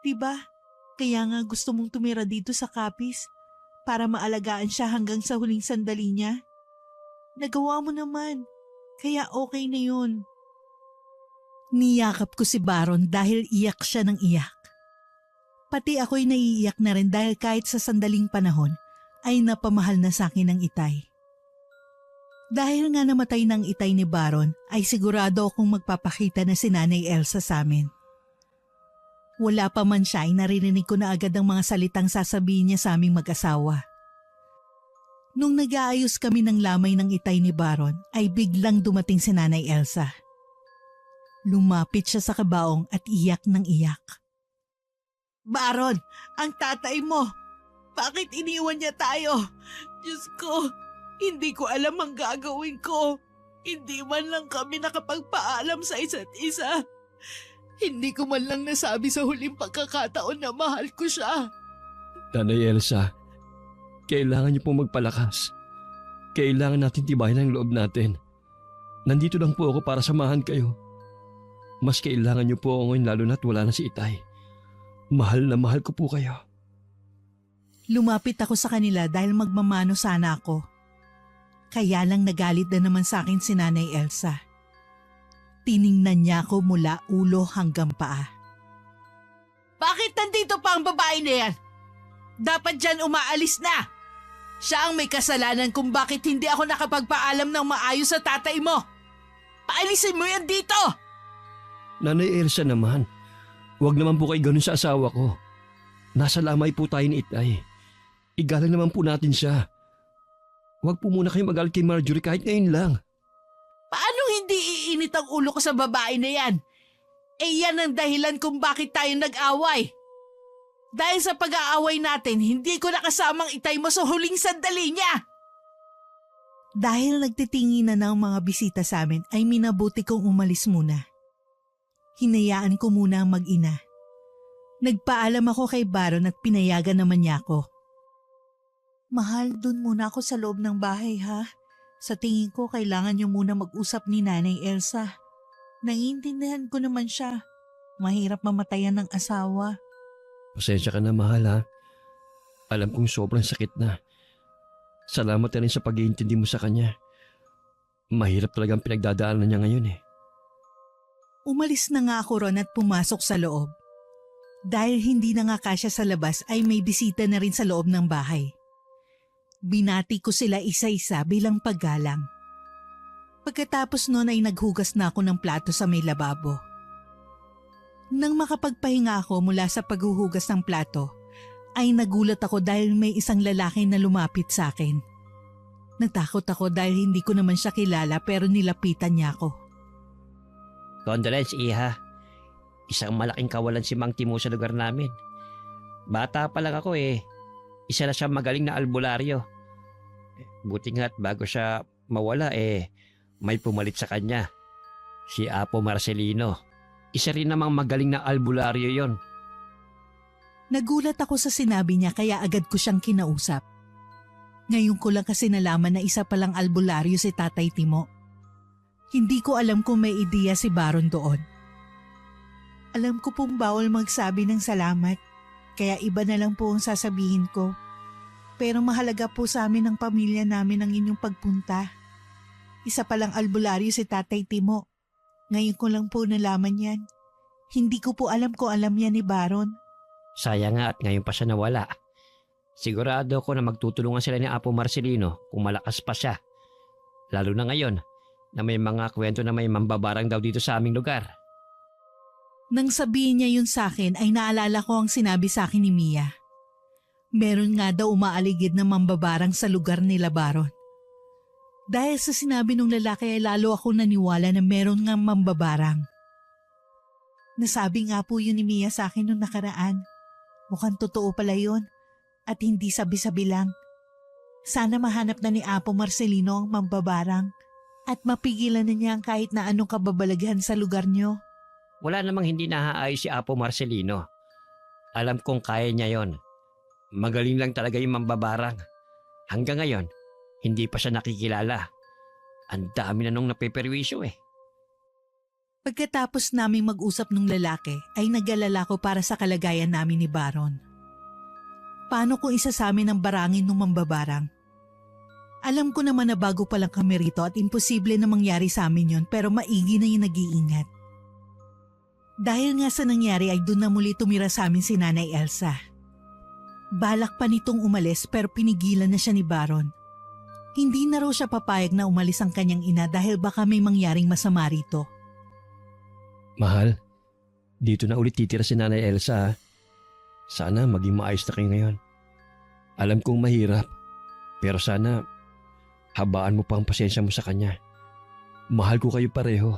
Diba? Kaya nga gusto mong tumira dito sa Capiz para maalagaan siya hanggang sa huling sandali niya. Nagawa mo naman, kaya okay na yun. Niyakap ko si Baron dahil iyak siya ng iyak. Pati ako'y naiiyak na rin dahil kahit sa sandaling panahon ay napamahal na sa akin ang itay. Dahil nga namatay ng itay ni Baron ay sigurado akong magpapakita na si Nanay Elsa sa amin. Wala pa man siya ay naririnig ko na agad ang mga salitang sasabihin niya sa aming mag-asawa. Nung nag-aayos kami ng lamay ng itay ni Baron ay biglang dumating si Nanay Elsa. Lumapit siya sa kabaong at iyak ng iyak. Baron, ang tatay mo! Bakit iniwan niya tayo? Diyos ko, hindi ko alam ang gagawin ko. Hindi man lang kami nakapagpaalam sa isa't isa. Hindi ko man lang nasabi sa huling pagkakataon na mahal ko siya. Nanay Elsa, kailangan niyo pong magpalakas. Kailangan natin tibayan ang loob natin. Nandito lang po ako para samahan kayo. Mas kailangan niyo po ako ngayon lalo na't wala na si Itay. Mahal na mahal ko po kayo. Lumapit ako sa kanila dahil magmamano sana ako. Kaya lang nagalit na naman sa akin si Nanay Elsa. Tiningnan niya ako mula ulo hanggang paa. Bakit nandito pa ang babae na yan? Dapat dyan umaalis na. Siya ang may kasalanan kung bakit hindi ako nakapagpaalam ng maayos sa tatay mo. Paalisin mo yan dito! Nanay Elsa naman, huwag naman po kayo ganun sa asawa ko. Nasa lamay po tayo ni Itay. Igalang naman po natin siya. Huwag po muna kayo mag-alala kay Marjorie kahit ngayon lang. Paano hindi iinit ang ulo ko sa babae na yan? Eh yan ang dahilan kung bakit tayo nag-away. Dahil sa pag-aaway natin, hindi ko nakasamang itay mo sa huling sandali niya. Dahil nagtitingin na ng mga bisita sa amin, ay minabuti kong umalis muna. Hinayaan ko muna ang mag-ina. Nagpaalam ako kay Baron at pinayagan naman niya ako. Mahal, dun muna ako sa loob ng bahay ha. Sa tingin ko, kailangan niyo muna mag-usap ni Nanay Elsa. Naiintindihan ko naman siya. Mahirap mamatayan ng asawa. Pasensya ka na mahal ha. Alam kong sobrang sakit na. Salamat na rin sa pag-iintindi mo sa kanya. Mahirap talagang pinagdadaanan niya ngayon eh. Umalis na nga ako ron at pumasok sa loob. Dahil hindi na nga kasya sa labas ay may bisita na rin sa loob ng bahay. Binati ko sila isa-isa bilang paggalang. Pagkatapos noon ay naghugas na ako ng plato sa may lababo. Nang makapagpahinga ako mula sa paghuhugas ng plato, ay nagulat ako dahil may isang lalaki na lumapit sa akin. Natakot ako dahil hindi ko naman siya kilala pero nilapitan niya ako. Condolence, Iha. Isang malaking kawalan si Mang Timo sa lugar namin. Bata pa lang ako eh. Isa na siyang magaling na albularyo. Buti nga't bago siya mawala may pumalit sa kanya. Si Apo Marcelino. Isa rin namang magaling na albularyo yon. Nagulat ako sa sinabi niya kaya agad ko siyang kinausap. Ngayon ko lang kasi nalaman na isa palang albularyo si Tatay Timo. Hindi ko alam kung may ideya si Baron doon. Alam ko pong bawal magsabi ng salamat. kaya iba na lang po ang sasabihin ko. Pero mahalaga po sa amin ng pamilya namin ang inyong pagpunta. Isa palang albularyo si Tatay Timo. Ngayon ko lang po nalaman yan. Hindi ko po alam kung alam yan ni Baron. Sayang nga at ngayon pa siya nawala. Sigurado ako na magtutulungan sila ni Apo Marcelino kung malakas pa siya. Lalo na ngayon na may mga kwento na may mambabarang daw dito sa aming lugar. Nang sabihin niya yun sa akin ay naalala ko ang sinabi sa akin ni Mia. Meron nga daw umaaligid na mambabarang sa lugar nila Baron. Dahil sa sinabi ng lalaki ay lalo ako naniwala na meron nga mambabarang. Nasabi nga po yun ni Mia sa akin nung nakaraan. Mukhang totoo pala yun at hindi sabi-sabi lang. Sana mahanap na ni Apo Marcelino ang mambabarang at mapigilan na niya ang kahit na anong kababalaghan sa lugar niyo. Wala namang hindi nahaayos si Apo Marcelino. Alam kong kaya niya yon. Magaling lang talaga yung mambabarang. Hanggang ngayon, hindi pa siya nakikilala. Ang dami na nung napeperwisyo eh. Pagkatapos naming mag-usap ng lalaki ay nag-alala ko para sa kalagayan namin ni Baron. Paano kung isa sa amin ang barangin ng mambabarang? Alam ko naman na bago pa lang kami rito at imposible na mangyari sa amin yon pero maigi na yung nag-iingat. Dahil nga sa nangyari ay doon na muli tumira sa amin si Nanay Elsa. Balak pa nitong umalis pero pinigilan na siya ni Baron. Hindi na raw siya papayag na umalis ang kanyang ina dahil baka may mangyaring masama rito. Mahal, dito na ulit titira si Nanay Elsa. Sana maging maayos na kayo ngayon. Alam kong mahirap, pero sana habaan mo pa ang pasensya mo sa kanya. Mahal ko kayo pareho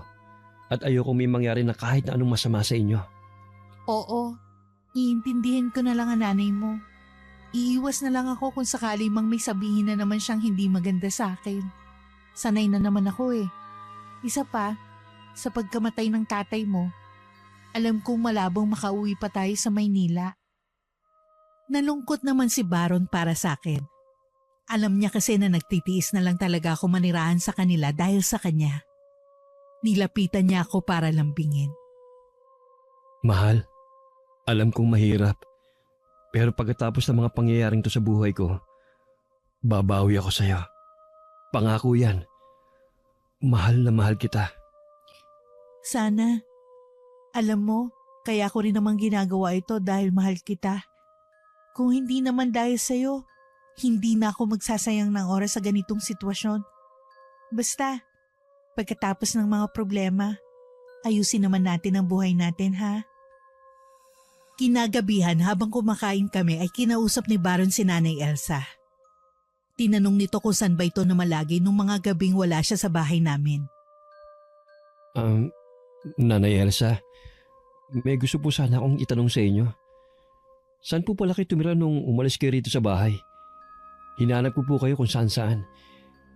at ayoko may mangyari na kahit na anong masama sa inyo. Oo, iintindihin ko na lang ang nanay mo. Iiwas na lang ako kung sakali mang may sabihin na naman siyang hindi maganda sa akin. Sanay na naman ako eh. Isa pa, sa pagkamatay ng tatay mo, alam kong malabong makauwi pa tayo sa Maynila. Nalungkot naman si Baron para sa akin. Alam niya kasi na nagtitiis na lang talaga ako manirahan sa kanila dahil sa kanya. Nilapitan niya ako para lambingin. Mahal, alam kong mahirap. Pero pagkatapos ng mga pangyayaring to sa buhay ko, babawi ako sa'yo. Pangako yan. Mahal na mahal kita. Sana. Alam mo, kaya ko rin naman ginagawa ito dahil mahal kita. Kung hindi naman dahil sa'yo, hindi na ako magsasayang ng oras sa ganitong sitwasyon. Basta, pagkatapos ng mga problema, ayusin naman natin ang buhay natin ha. Kinagabihan habang kumakain kami ay kinausap ni Baron si Nanay Elsa. Tinanong nito kung saan ba ito namalagi nung mga gabing wala siya sa bahay namin. Nanay Elsa, may gusto po sana akong itanong sa inyo. Saan po pala kayo tumira nung umalis kayo rito sa bahay? Hinanap ko po kayo kung saan-saan.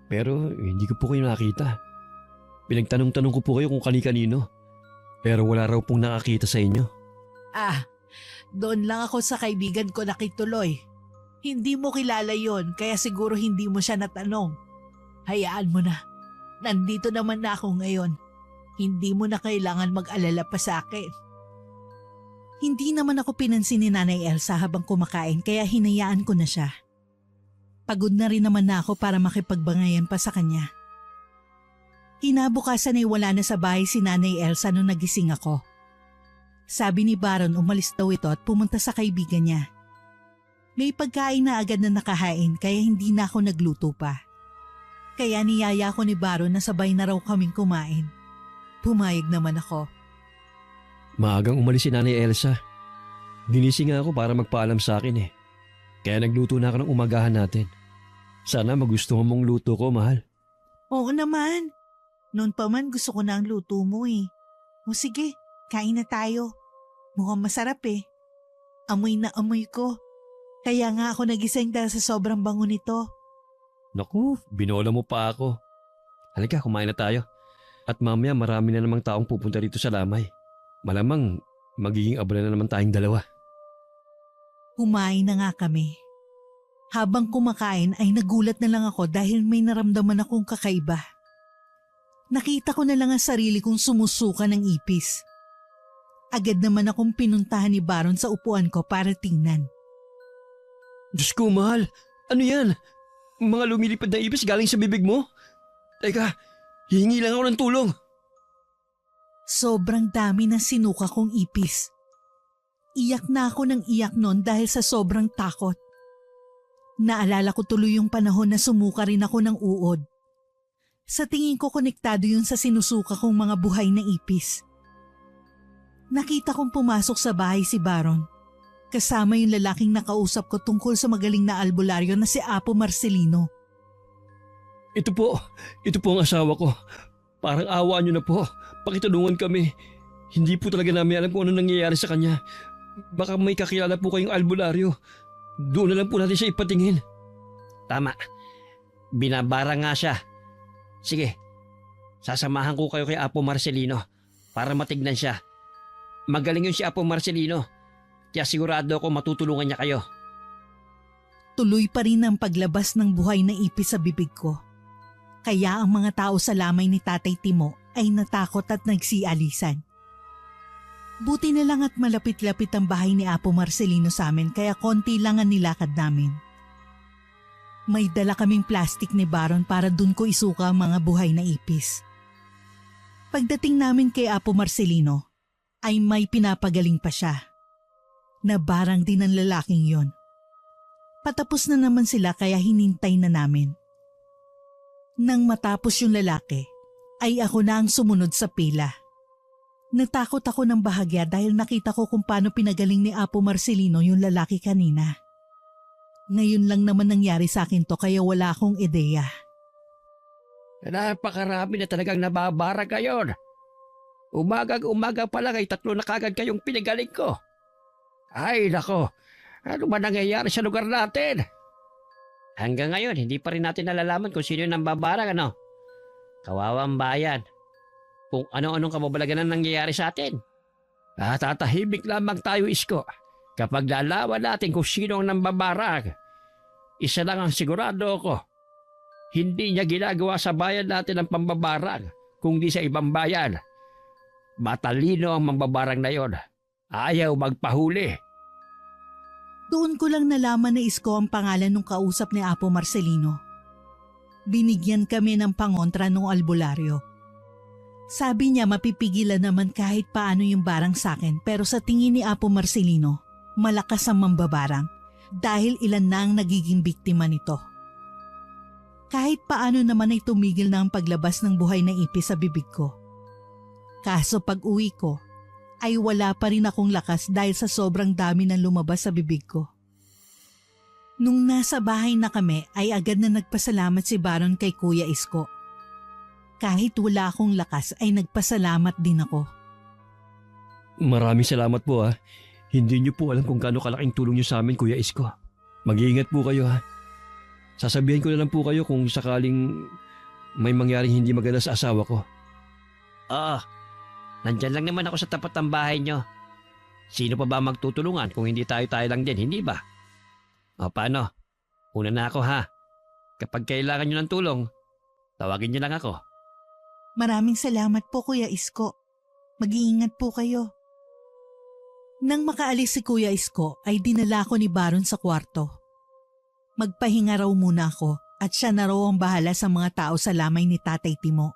Pero hindi ko po kayo nakita. Pinagtanong-tanong ko po kayo kung kani-kanino. Pero wala raw pong nakakita sa inyo. Doon lang ako sa kaibigan ko nakituloy. Hindi mo kilala yon kaya siguro hindi mo siya natanong. Hayaan mo na. Nandito naman na ako ngayon. Hindi mo na kailangan mag-alala pa sa akin. Hindi naman ako pinansin ni Nanay Elsa habang kumakain kaya hinayaan ko na siya. Pagod na rin naman na ako para makipagbangayan pa sa kanya. Kinabukasan ay wala na sa bahay si Nanay Elsa nung nagising ako. Sabi ni Baron umalis daw ito at pumunta sa kaibigan niya. May pagkain na agad na nakahain kaya hindi na ako nagluto pa. Kaya niyaya ko ni Baron na sabay na raw kaming kumain. Pumayag naman ako. Maagang umalis si Nanay Elsa. Ginising nga ako para magpaalam sa akin eh. Kaya nagluto na ako ng umagahan natin. Sana magustuhan mong luto ko, mahal. Oo naman. Noon pa man gusto ko na ang luto mo eh. O sige. Kain na tayo. Mukhang masarap eh. Amoy na amoy ko. Kaya nga ako nagising dahil sa sobrang bango nito. Naku, binola mo pa ako. Halika, kumain na tayo. At mamaya marami na namang taong pupunta rito sa lamay. Malamang magiging abala na naman tayong dalawa. Kumain na nga kami. Habang kumakain ay nagulat na lang ako dahil may naramdaman akong kakaiba. Nakita ko na lang ang sarili kong sumusuka ng ipis. Agad naman akong pinuntahan ni Baron sa upuan ko para tingnan. Diyos ko, mahal. Ano yan? Mga lumilipad na ipis galing sa bibig mo? Teka, hihingi lang ako ng tulong. Sobrang dami ng sinuka kong ipis. Iyak na ako ng iyak noon dahil sa sobrang takot. Naalala ko tuloy yung panahon na sumuka rin ako ng uod. Sa tingin ko konektado yun sa sinusuka kong mga buhay na ipis. Nakita kong pumasok sa bahay si Baron. Kasama yung lalaking nakausap ko tungkol sa magaling na albularyo na si Apo Marcelino. Ito po ang asawa ko. Parang awa niyo na po. Pakitulungan kami. Hindi po talaga namin alam kung ano nangyayari sa kanya. Baka may kakilala po kayong albularyo. Doon na lang po natin siya ipatingin. Tama. Binabara nga siya. Sige, sasamahan ko kayo kay Apo Marcelino para matignan siya. Magaling yun si Apo Marcelino. Kaya sigurado ako matutulungan niya kayo. Tuloy pa rin ang paglabas ng buhay na ipis sa bibig ko. Kaya ang mga tao sa lamay ni Tatay Timo ay natakot at nagsialisan. Buti na lang at malapit-lapit ang bahay ni Apo Marcelino sa amin kaya konti lang ang nilakad namin. May dala kaming plastik ni Baron para dun ko isuka ang mga buhay na ipis. Pagdating namin kay Apo Marcelino ay may pinapagaling pa siya. Nabarang din ang lalaking yon. Patapos na naman sila kaya hinintay na namin. Nang matapos yung lalaki, ay ako na ang sumunod sa pila. Natakot ako ng bahagya dahil nakita ko kung paano pinagaling ni Apo Marcelino yung lalaki kanina. Ngayon lang naman nangyari sa akin to kaya wala akong ideya. Napakarami na talagang nababara ngayon. Umaga pa lang ay 3 na kagad kayong pinagaling ko. Ay nako, ano ba nangyayari sa lugar natin? Hanggang ngayon, hindi pa rin natin nalalaman kung sino yung nambabarang ano. Kawawang bayan. Kung ano-anong kababalagan ang nangyayari sa atin. Tatahimik lamang tayo, Isko. Kapag lalaman natin kung sino ang nambabarang, isa lang ang sigurado ko. Hindi niya ginagawa sa bayan natin ang pambabarang, kundi sa ibang bayan. Matalino ang mambabarang na yon. Ayaw magpahuli. Doon ko lang nalaman na Isko ang pangalan ng kausap ni Apo Marcelino. Binigyan kami ng pangontra ng albularyo. Sabi niya mapipigilan naman kahit paano yung barang sa akin pero sa tingin ni Apo Marcelino, malakas ang mambabarang dahil ilan na ang nagiging biktima nito. Kahit paano naman ay tumigil na ang paglabas ng buhay na ipis sa bibig ko. Kaso pag uwi ko, ay wala pa rin akong lakas dahil sa sobrang dami ng lumabas sa bibig ko. Nung nasa bahay na kami ay agad na nagpasalamat si Baron kay Kuya Isko. Kahit wala akong lakas ay nagpasalamat din ako. Maraming salamat po ha. Hindi niyo po alam kung gaano kalaking tulong niyo sa amin, Kuya Isko. Mag-iingat po kayo ha. Sasabihan ko na lang po kayo kung sakaling may mangyaring hindi maganda sa asawa ko. Oo, nandyan lang naman ako sa tapat ng bahay nyo. Sino pa ba magtutulungan kung hindi tayo lang din, hindi ba? O paano? Una na ako ha. Kapag kailangan nyo ng tulong, tawagin nyo lang ako. Maraming salamat po Kuya Isko. Mag-iingat po kayo. Nang makaalis si Kuya Isko ay dinala ko ni Baron sa kwarto. Magpahinga raw muna ako at siya na raw ang bahala sa mga tao sa lamay ni Tatay Timo.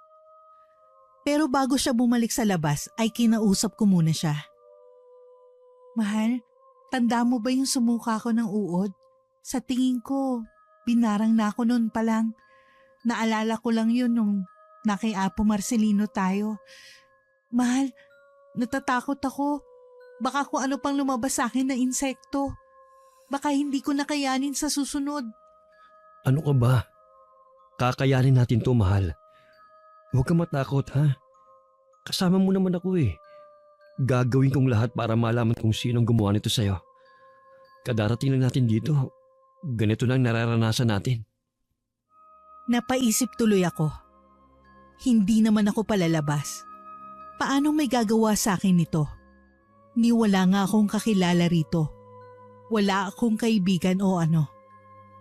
Pero bago siya bumalik sa labas ay kinausap ko muna siya. Mahal, tanda mo ba yung sumuka ko ng uod? Sa tingin ko, binarang na ako noon pa lang. Naalala ko lang yun nung nakay Apo Marcelino tayo. Mahal, natatakot ako. Baka kung ano pang lumabas sa akin na insekto. Baka hindi ko nakayanin sa susunod. Ano ka ba? Kakayanin natin to, mahal. Huwag kang matakot ha. Kasama mo naman ako eh. Gagawin kong lahat para malaman kung sinong gumawa nito sa'yo. Kadarating lang natin dito. Ganito lang nararanasan natin. Napaisip tuloy ako. Hindi naman ako palalabas. Paano may gagawa sa akin nito? Ni wala nga akong kakilala rito. Wala akong kaibigan o ano.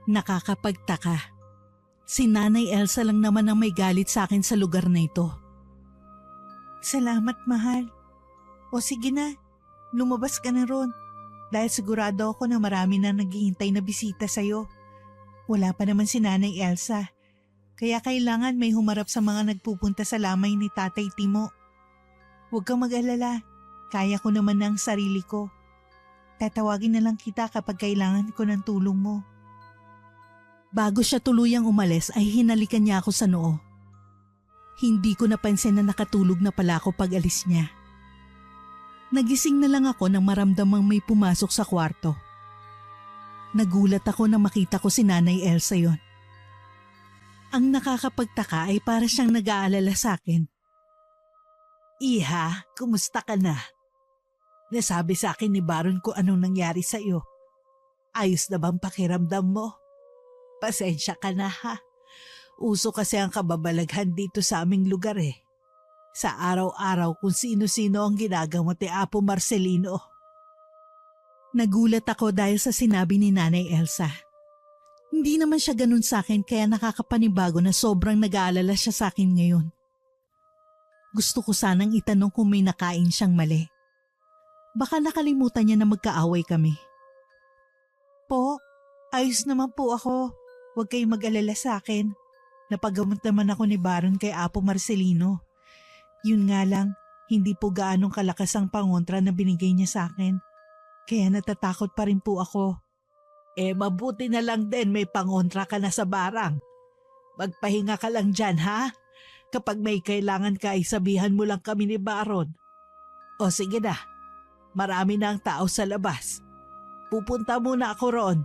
Nakakapagtaka. Si Nanay Elsa lang naman ang may galit sa akin sa lugar na ito. Salamat, mahal. O sige na, lumabas ka na ron. Dahil sigurado ako na marami na naghihintay na bisita sa'yo. Wala pa naman si Nanay Elsa. Kaya kailangan may humarap sa mga nagpupunta sa lamay ni Tatay Timo. Huwag kang mag-alala. Kaya ko naman ang sarili ko. Tatawagin na lang kita kapag kailangan ko ng tulong mo. Bago siya tuluyang umalis ay hinalikan niya ako sa noo. Hindi ko napansin na nakatulog na pala ako pag alis niya. Nagising na lang ako nang maramdamang may pumasok sa kwarto. Nagulat ako nang makita ko si Nanay Elsa yon. Ang nakakapagtaka ay para siyang nag-aalala sa akin. Iha, kumusta ka na? Nasabi sa akin ni Baron kung anong nangyari sa iyo. Ayos na bang pakiramdam mo? Pasensya ka na ha. Uso kasi ang kababalaghan dito sa aming lugar eh. Sa araw-araw kung sino-sino ang ginagamot ni Apo Marcelino. Nagulat ako dahil sa sinabi ni Nanay Elsa. Hindi naman siya ganun sa akin kaya nakakapanibago na sobrang nag-aalala siya sa akin ngayon. Gusto ko sanang itanong kung may nakain siyang mali. Baka nakalimutan niya na magkaaway kami. Po, ayos naman po ako. Huwag kayong mag-alala sa akin. Napagamot naman ako ni Baron kay Apo Marcelino. Yun nga lang, hindi po gaanong kalakas ang pangontra na binigay niya sa akin. Kaya natatakot pa rin po ako. Mabuti na lang din may pangontra ka na sa barang. Magpahinga ka lang dyan ha? Kapag may kailangan ka ay sabihan mo lang kami ni Baron. O sige na, marami na ang tao sa labas. Pupunta muna ako roon.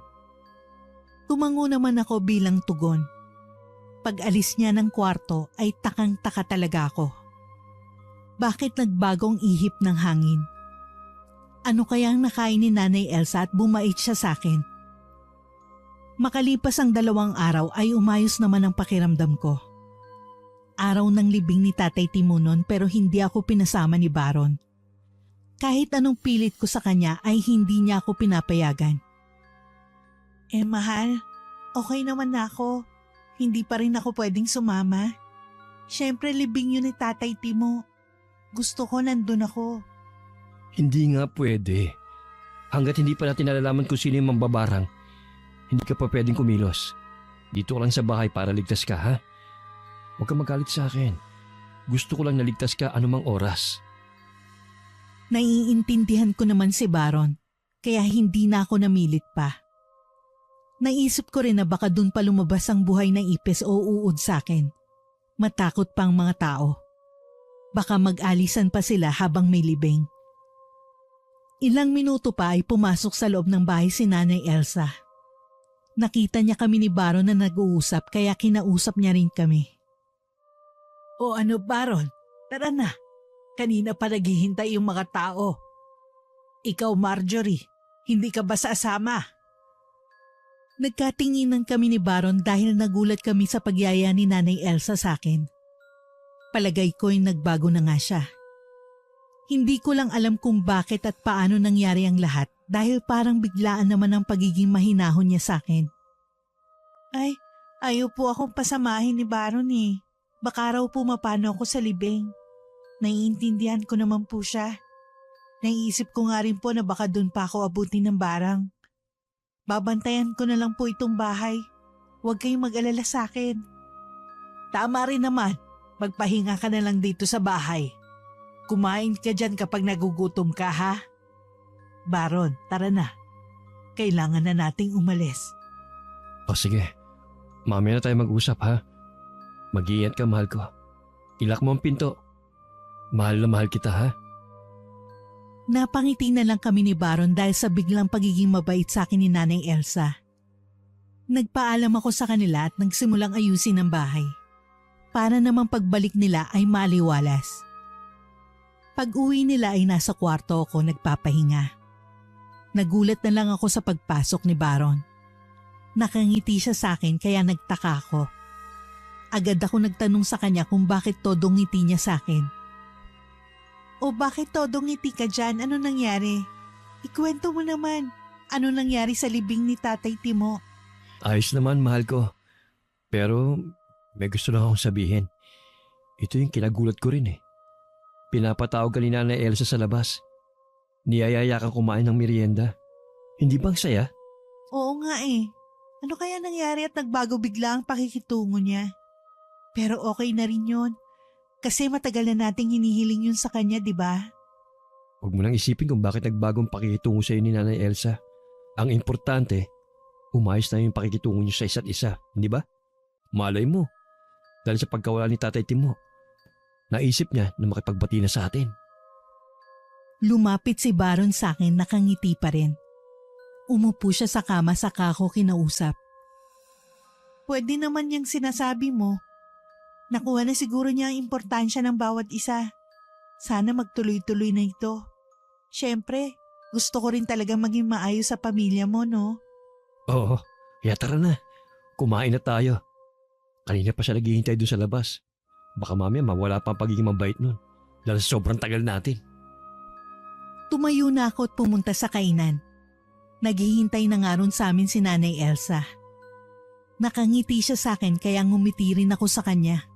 Tumango naman ako bilang tugon. Pag alis niya ng kwarto ay takang-taka talaga ako. Bakit nagbagong ihip ng hangin? Ano kayang nakain ni Nanay Elsa at bumait siya sa akin? Makalipas ang 2 araw ay umayos naman ang pakiramdam ko. Araw ng libing ni Tatay Timo noon pero hindi ako pinasama ni Baron. Kahit anong pilit ko sa kanya ay hindi niya ako pinapayagan. Mahal, okay naman na ako. Hindi pa rin ako pwedeng sumama. Siyempre libing yun ni Tatay Timo. Gusto ko nandun ako. Hindi nga pwede. Hanggat hindi pa natin nalalaman kung sino yung mambabarang, hindi ka pa pwedeng kumilos. Dito ka lang sa bahay para ligtas ka, ha? Huwag ka magalit sa akin. Gusto ko lang naligtas ka anumang oras. Naiintindihan ko naman si Baron, kaya hindi na ako namilit pa. Naisip ko rin na baka dun pa lumabas ang buhay ng ipis o uod sa akin. Matakot pang mga tao. Baka mag-alisan pa sila habang may libing. Ilang minuto pa ay pumasok sa loob ng bahay si Nanay Elsa. Nakita niya kami ni Baron na nag-uusap kaya kinausap niya rin kami. O ano Baron, tara na. Kanina pa naghihintay yung mga tao. Ikaw Marjorie, hindi ka ba sasama? Nagkatinginan kami ni Baron dahil nagulat kami sa pagyaya ni Nanay Elsa sa akin. Palagay ko'y nagbago na nga siya. Hindi ko lang alam kung bakit at paano nangyari ang lahat dahil parang biglaan naman ang pagiging mahinahon niya sa akin. Ay, ayaw po akong pasamahin ni Baron eh. Baka raw pumapano ako sa libing. Naiintindihan ko naman po siya. Naiisip ko nga rin po na baka doon pa ako abutin ng barang. Babantayan ko na lang po itong bahay. Huwag kayong mag-alala sa akin. Tama rin naman. Magpahinga ka na lang dito sa bahay. Kumain ka dyan kapag nagugutom ka ha? Baron, tara na. Kailangan na nating umalis. O sige, mamaya na tayo mag-usap ha. Mag-iingat ka mahal ko. Ilak mo ang pinto. Mahal na mahal kita ha. Napangiti na lang kami ni Baron dahil sa biglang pagiging mabait sa akin ni Nanay Elsa. Nagpaalam ako sa kanila at nagsimulang ayusin ang bahay. Para namang pagbalik nila ay maliwalas. Pag-uwi nila ay nasa kwarto ako nagpapahinga. Nagulat na lang ako sa pagpasok ni Baron. Nakangiti siya sa akin kaya nagtaka ako. Agad ako nagtanong sa kanya kung bakit todo ngiti niya sa akin. O bakit todo ngiti ka dyan? Ano nangyari? Ikwento mo naman. Ano nangyari sa libing ni Tatay Timo? Ayos naman mahal ko. Pero may gusto lang akong sabihin. Ito yung kinagulat ko rin eh. Pinapatawag ka ni Nanay Elsa sa labas. Niyayaya kang kumain ng merienda. Hindi bang saya? Oo nga eh. Ano kaya nangyari at nagbago bigla ang pakikitungo niya? Pero okay na rin yun. Kasi matagal na nating hinihiling yun sa kanya, di ba? Huwag mo nang isipin kung bakit nagbagong pakikitungo sa'yo ni Nanay Elsa. Ang importante, umayos na yung pakikitungo niyo sa isa't isa, hindi ba? Malay mo, dahil sa pagkawala ni Tatay Timo, naisip niya na makipagbati na sa atin. Lumapit si Baron sa akin, nakangiti pa rin. Umupo siya sa kama saka ako kinausap. Pwede naman yung sinasabi mo. Nakuha na siguro niya ang importansya ng bawat isa. Sana magtuloy-tuloy na ito. Siyempre, gusto ko rin talaga maging maayos sa pamilya mo, no? Oo, kaya tara na. Kumain na tayo. Kanina pa siya naghihintay doon sa labas. Baka mamaya mawala pa ang pagiging mabait nun. Dahil sa sobrang tagal natin. Tumayo na ako at pumunta sa kainan. Naghihintay na nga ron sa amin si Nanay Elsa. Nakangiti siya sa akin kaya ngumiti rin ako sa kanya.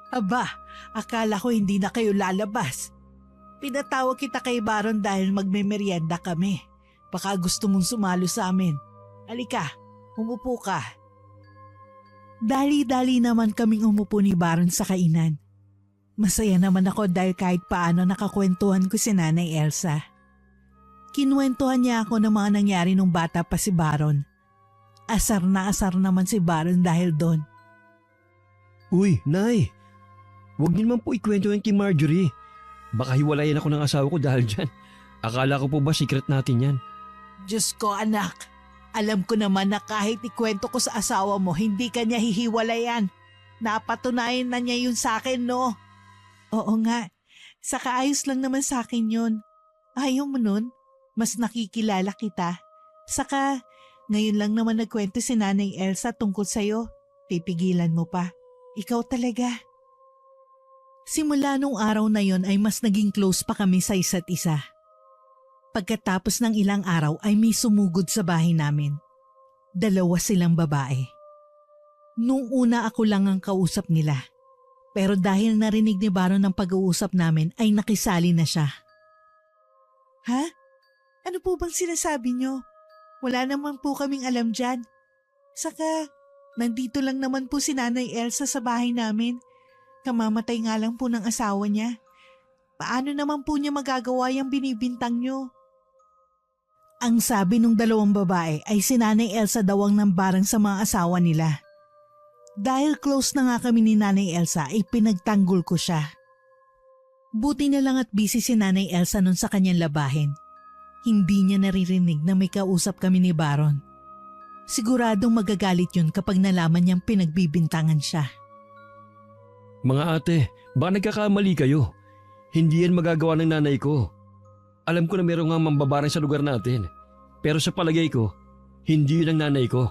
Aba, akala ko hindi na kayo lalabas. Pinatawag kita kay Baron dahil magmemeryenda kami. Baka gusto mong sumalo sa amin. Halika, umupo ka. Dali-dali naman kaming umupo ni Baron sa kainan. Masaya naman ako dahil kahit paano nakakwentuhan ko si Nanay Elsa. Kinuwentuhan niya ako ng mga nangyari nung bata pa si Baron. Asar na asar naman si Baron dahil doon. Uy, Nay! Huwag niyo naman po ikwento yan kay Marjorie. Baka hiwalayan ako ng asawa ko dahil dyan. Akala ko po ba secret natin yan? Diyos ko anak, alam ko naman na kahit ikwento ko sa asawa mo, hindi ka niya hihiwalayan. Napatunayan na niya yun sa akin, no? Oo nga, saka ayos lang naman sa akin yun. Ayaw mo nun? Mas nakikilala kita. Saka, ngayon lang naman nagkwento si Nanay Elsa tungkol sa'yo. Pipigilan mo pa. Ikaw talaga. Simula nung araw na yon ay mas naging close pa kami sa isa't isa. Pagkatapos ng ilang araw ay may sumugod sa bahay namin. 2 silang babae. Nung una ako lang ang kausap nila. Pero dahil narinig ni Baron ang pag-uusap namin ay nakisali na siya. Ha? Ano po bang sinasabi niyo? Wala naman po kaming alam dyan. Saka, nandito lang naman po si Nanay Elsa sa bahay namin. Kamamatay nga lang po ng asawa niya. Paano naman po niya magagawa yung binibintang niyo? Ang sabi ng 2 babae ay si Nanay Elsa daw ang nambarang sa mga asawa nila. Dahil close na nga kami ni Nanay Elsa ay pinagtanggol ko siya. Buti na lang at busy si Nanay Elsa nun sa kanyang labahin. Hindi niya naririnig na may kausap kami ni Baron. Siguradong magagalit yun kapag nalaman niyang pinagbibintangan siya. Mga ate, baka nagkakamali kayo. Hindi yan magagawa ng nanay ko. Alam ko na meron nga mambabarang sa lugar natin. Pero sa palagay ko, hindi yun ang nanay ko.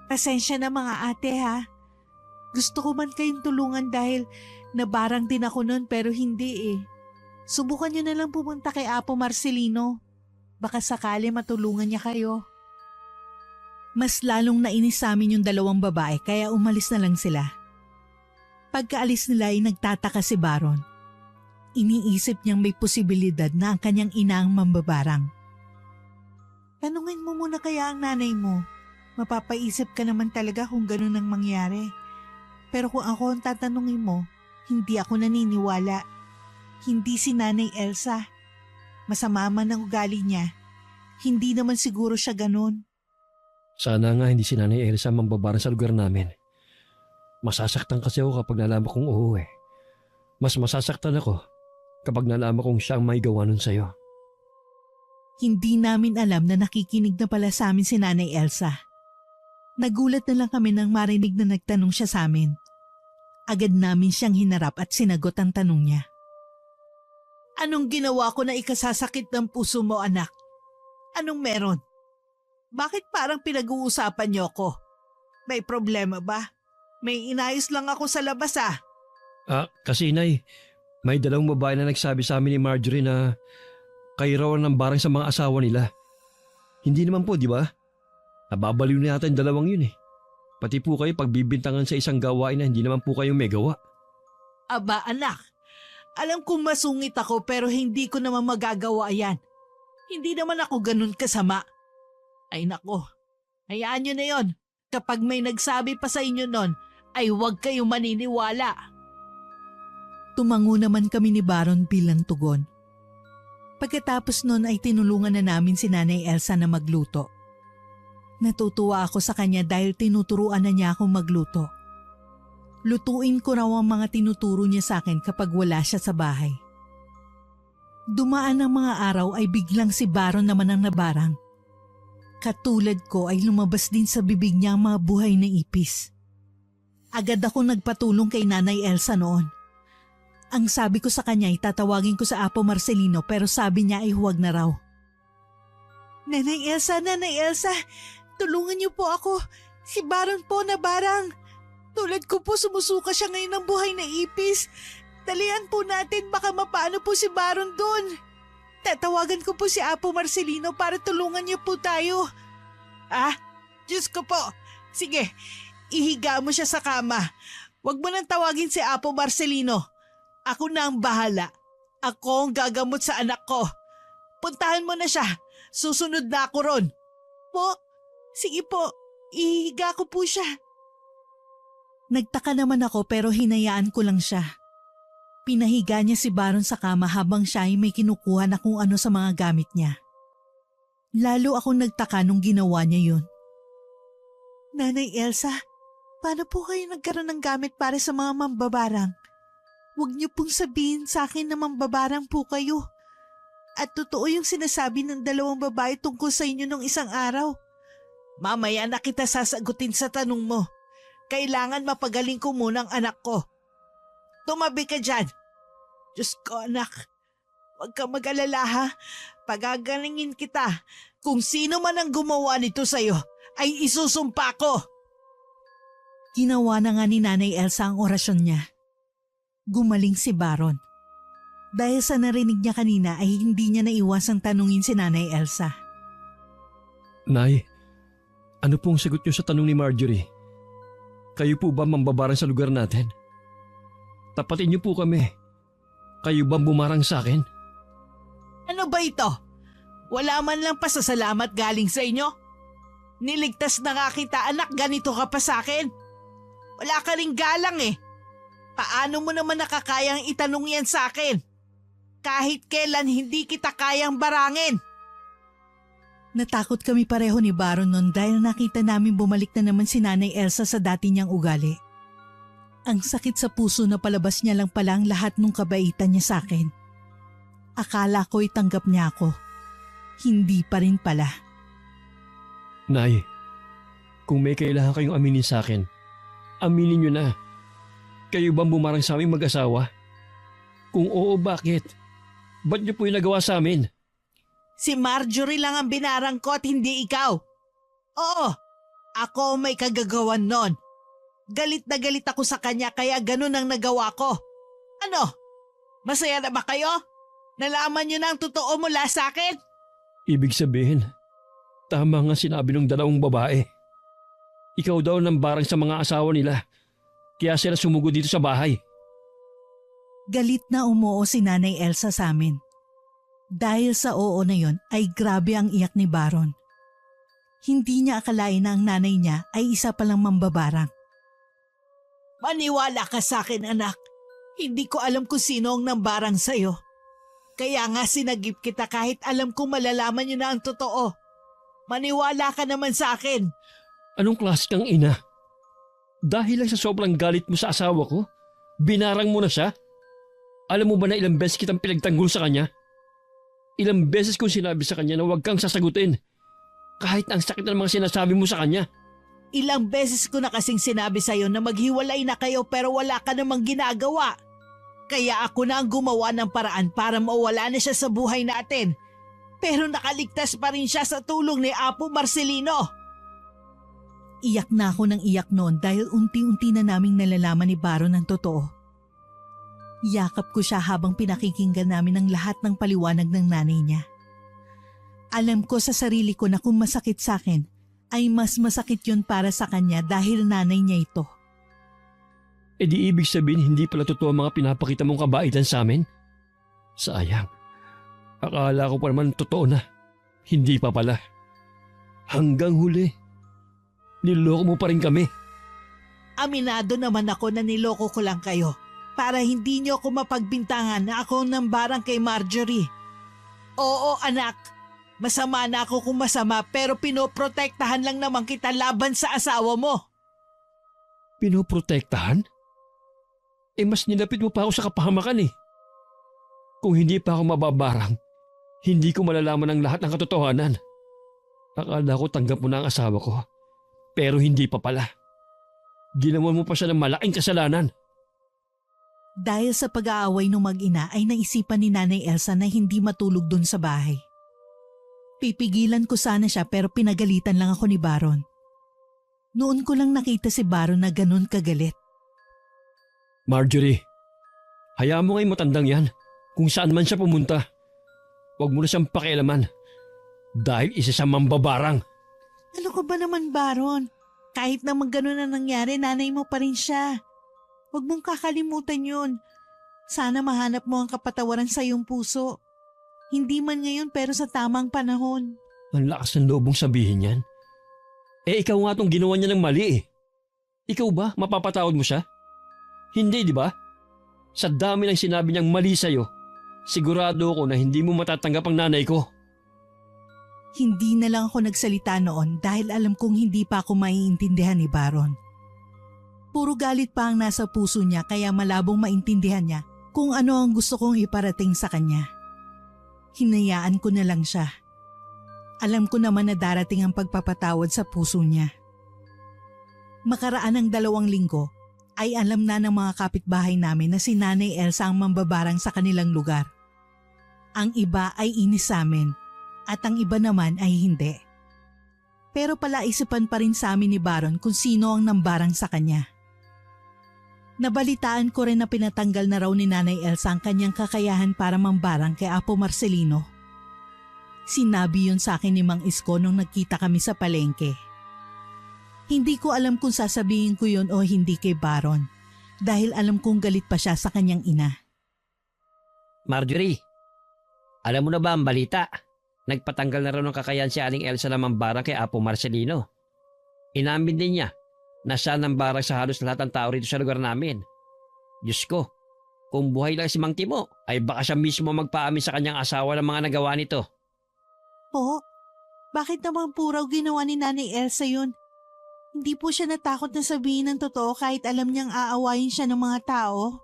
Pasensya na mga ate ha. Gusto ko man kayong tulungan dahil nabarang din ako nun pero hindi eh. Subukan niyo na lang pumunta kay Apo Marcelino. Baka sakali matulungan niya kayo. Mas lalong nainis sa amin yung 2 babae kaya umalis na lang sila. Pagkaalis nila ay nagtataka si Baron. Iniisip niyang may posibilidad na ang kanyang ina ang mambabarang. Tanungin mo muna kaya ang nanay mo. Mapapaisip ka naman talaga kung ganun ang mangyari. Pero kung ako ang tatanungin mo, hindi ako naniniwala. Hindi si Nanay Elsa. Masama man ang ugali niya. Hindi naman siguro siya ganun. Sana nga hindi si Nanay Elsa mambabarang sa lugar namin. Masasaktan kasi ako kapag nalaman kong uuwi. Mas masasaktan ako kapag nalaman kong siya ang may gawa nun sa'yo. Hindi namin alam na nakikinig na pala sa amin si Nanay Elsa. Nagulat na lang kami nang marinig na nagtanong siya sa amin. Agad namin siyang hinarap at sinagot ang tanong niya. Anong ginawa ko na ikasasakit ng puso mo, anak? Anong meron? Bakit parang pinag-uusapan niyo ako? May problema ba? May inayos lang ako sa labas ah. Kasi inay, may 2 babae na nagsabi sa amin ni Marjorie na kayo raw ang barang sa mga asawa nila. Hindi naman po, di ba? Nababaliw na yata yung 2 yun eh. Pati po kayo pagbibintangan sa isang gawain na hindi naman po kayong may gawa. Aba anak, Alam kong masungit ako pero hindi ko naman magagawa yan. Hindi naman ako ganun kasama. Ay nako, hayaan nyo na yon. Kapag may nagsabi pa sa inyo nun, ay huwag kayong maniniwala. Tumango naman kami ni Baron bilang tugon. Pagkatapos nun ay tinulungan na namin si Nanay Elsa na magluto. Natutuwa ako sa kanya dahil tinuturuan na niya akong magluto. Lutuin ko raw ang mga tinuturo niya sa akin kapag wala siya sa bahay. Dumaan ang mga araw ay biglang si Baron naman ang nabarang. Katulad ko ay lumabas din sa bibig niya ang mga buhay na ipis. Agad ako nagpatulong kay Nanay Elsa noon. Ang sabi ko sa kanya ay tatawagin ko sa Apo Marcelino pero sabi niya ay huwag na raw. Nanay Elsa, tulungan niyo po ako. Si Baron po nabarang. Tulad ko po sumusuka siya ngayon ng buhay na ipis. Dalian po natin baka mapaano po si Baron doon. Tatawagan ko po si Apo Marcelino para tulungan niyo po tayo. Ah, Diyos ko po. Sige, ihiga mo siya sa kama. Huwag mo nang tawagin si Apo Marcelino. Ako na ang bahala. Ako ang gagamot sa anak ko. Puntahan mo na siya. Susunod na ako ron. Po, sige po. Ihiga ko po siya. Nagtaka naman ako pero hinayaan ko lang siya. Pinahiga niya si Baron sa kama habang siya ay may kinukuha na kung ano sa mga gamit niya. Lalo akong nagtaka nung ginawa niya yun. Nanay Elsa, paano po kayo nagkaroon ng gamit para sa mga mambabarang? Huwag niyo pong sabihin sa akin na mambabarang po kayo. At totoo yung sinasabi ng dalawang babae tungkol sa inyo nung isang araw. Mamaya na kita sasagutin sa tanong mo. Kailangan mapagaling ko muna ang anak ko. Tumabi ka dyan. Diyos ko anak, huwag ka mag-alala ha. Pagagalingin kita. Kung sino man ang gumawa nito sa'yo, ay isusumpa ko. Ginawa na nga ni Nanay Elsa ang orasyon niya. Gumaling si Baron. Dahil sa narinig niya kanina ay hindi niya naiwasang tanungin si Nanay Elsa. Nay, ano pong sagot niyo sa tanong ni Marjorie? Kayo po ba mambabarang sa lugar natin? Tapatin niyo po kami. Kayo ba bumarang sa akin? Ano ba ito? Wala man lang pasasalamat galing sa inyo? Niligtas na nga kita anak, ganito ka pa sa akin? Wala ka ring galang eh. Paano mo naman nakakayang itanong yan sa akin? Kahit kailan hindi kita kayang barangin. Natakot kami pareho ni Baron noon dahil nakita namin bumalik na naman si Nanay Elsa sa dati niyang ugali. Ang sakit sa puso na palabas niya lang pala ang lahat ng kabaitan niya sa akin. Akala ko'y tanggap niya ako. Hindi pa rin pala. Nay, kung may kailangan kayong aminin sa akin, aminin niyo na. Kayo bang bumarang sa aming mag-asawa? Kung oo, bakit? Ba't niyo po yung nagawa sa amin? Si Marjorie lang ang binarang ko at hindi ikaw. Oo, ako may kagagawan nun. Galit na galit ako sa kanya kaya ganun ang nagawa ko. Ano? Masaya na ba kayo? Nalaman niyo na ang totoo mula sa akin? Ibig sabihin, tama nga sinabi ng dalawang babae. Ikaw daw nang barang sa mga asawa nila. Kaya sila sumugod dito sa bahay. Galit na umuo si Nanay Elsa sa amin. Dahil sa oo na yon ay grabe ang iyak ni Baron. Hindi niya akalain na ang nanay niya ay isa palang mambabarang. Maniwala ka sa akin anak. Hindi ko alam kung sino ang nambarang sa'yo. Kaya nga sinagip kita kahit alam kong malalaman niyo na ang totoo. Maniwala ka naman sa akin. Anong klase kang ina? Dahil lang sa sobrang galit mo sa asawa ko, binarang mo na siya? Alam mo ba na ilang beses kitang pinagtanggol sa kanya? Ilang beses kong sinabi sa kanya na huwag kang sasagutin. Kahit ang sakit ng mga sinasabi mo sa kanya. Ilang beses ko na kasing sinabi sa'yo na maghiwalay na kayo pero wala ka namang ginagawa. Kaya ako na ang gumawa ng paraan para mawala na siya sa buhay natin. Pero nakaligtas pa rin siya sa tulong ni Apo Marcelino. Iyak na ako ng iyak noon dahil unti-unti na naming nalalaman ni Baron ang totoo. Yakap ko siya habang pinakikinggan namin ang lahat ng paliwanag ng nanay niya. Alam ko sa sarili ko na kung masakit sa akin, ay mas masakit yun para sa kanya dahil nanay niya ito. E di ibig sabihin hindi pala totoo ang mga pinapakita mong kabaitan sa amin? Sayang. Akala ko pa naman totoo na. Hindi pa pala. Hanggang huli. Niloko mo pa rin kami. Aminado naman ako na niloko ko lang kayo para hindi niyo ako mapagbintangan na ako ang nambarang kay Marjorie. Oo anak, masama na ako kung masama pero pinoprotektahan lang naman kita laban sa asawa mo. Pinoprotektahan? Mas nilapit mo pa ako sa kapahamakan eh. Kung hindi pa ako mababarang, hindi ko malalaman ang lahat ng katotohanan. Akala ko tanggap mo na ang asawa ko, pero hindi pa pala. Ginawa mo pa siya ng malaking kasalanan. Dahil sa pag-aaway ng mag-ina ay naisipan ni Nanay Elsa na hindi matulog dun sa bahay. Pipigilan ko sana siya pero pinagalitan lang ako ni Baron. Noon ko lang nakita si Baron na ganun kagalit. Marjorie, hayaan mo ngayong matandang yan kung saan man siya pumunta. Huwag mo na siyang pakialaman dahil isa siyang mambabarang. Ano ka ba naman Baron? Kahit naman ganun na nangyari, nanay mo pa rin siya. Huwag mong kakalimutan yun. Sana mahanap mo ang kapatawaran sa iyong puso. Hindi man ngayon pero sa tamang panahon. Ang lakas ng loob mong sabihin yan. Ikaw nga tong ginawa niya ng mali eh. Ikaw ba, mapapatawad mo siya? Hindi, di ba? Sa dami ng sinabi niyang mali sa'yo, sigurado ako na hindi mo matatanggap ang nanay ko. Hindi na lang ako nagsalita noon dahil alam kong hindi pa ako maiintindihan ni Baron. Puro galit pa ang nasa puso niya kaya malabong maintindihan niya kung ano ang gusto kong iparating sa kanya. Hinayaan ko na lang siya. Alam ko naman na darating ang pagpapatawad sa puso niya. Makaraan ng 2 linggo ay alam na ng mga kapitbahay namin na si Nanay Elsa ang mambabarang sa kanilang lugar. Ang iba ay inis sa amin at ang iba naman ay hindi. Pero palaisipan pa rin sa amin ni Baron kung sino ang nambarang sa kanya. Nabalitaan ko rin na pinatanggal na raw ni Nanay Elsa ang kanyang kakayahan para mambarang kay Apo Marcelino. Sinabi yun sa akin ni Mang Isko nung nagkita kami sa palengke. Hindi ko alam kung sasabihin ko yun o hindi kay Baron dahil alam kong galit pa siya sa kanyang ina. Marjorie, alam mo na ba ang balita? Nagpatanggal na raw ng kakayahan si Aling Elsa na mambarang kay Apo Marcelino. Inamin din niya na siya nambarang sa halos lahat ng tao rito sa lugar namin. Diyos ko, kung buhay lang si Mang Timo, ay baka siya mismo magpaamin sa kanyang asawa ng mga nagawa nito. Po, bakit naman po raw ginawa ni Nanay Elsa yun? Hindi po siya natakot na sabihin ng totoo kahit alam niyang aawayin siya ng mga tao?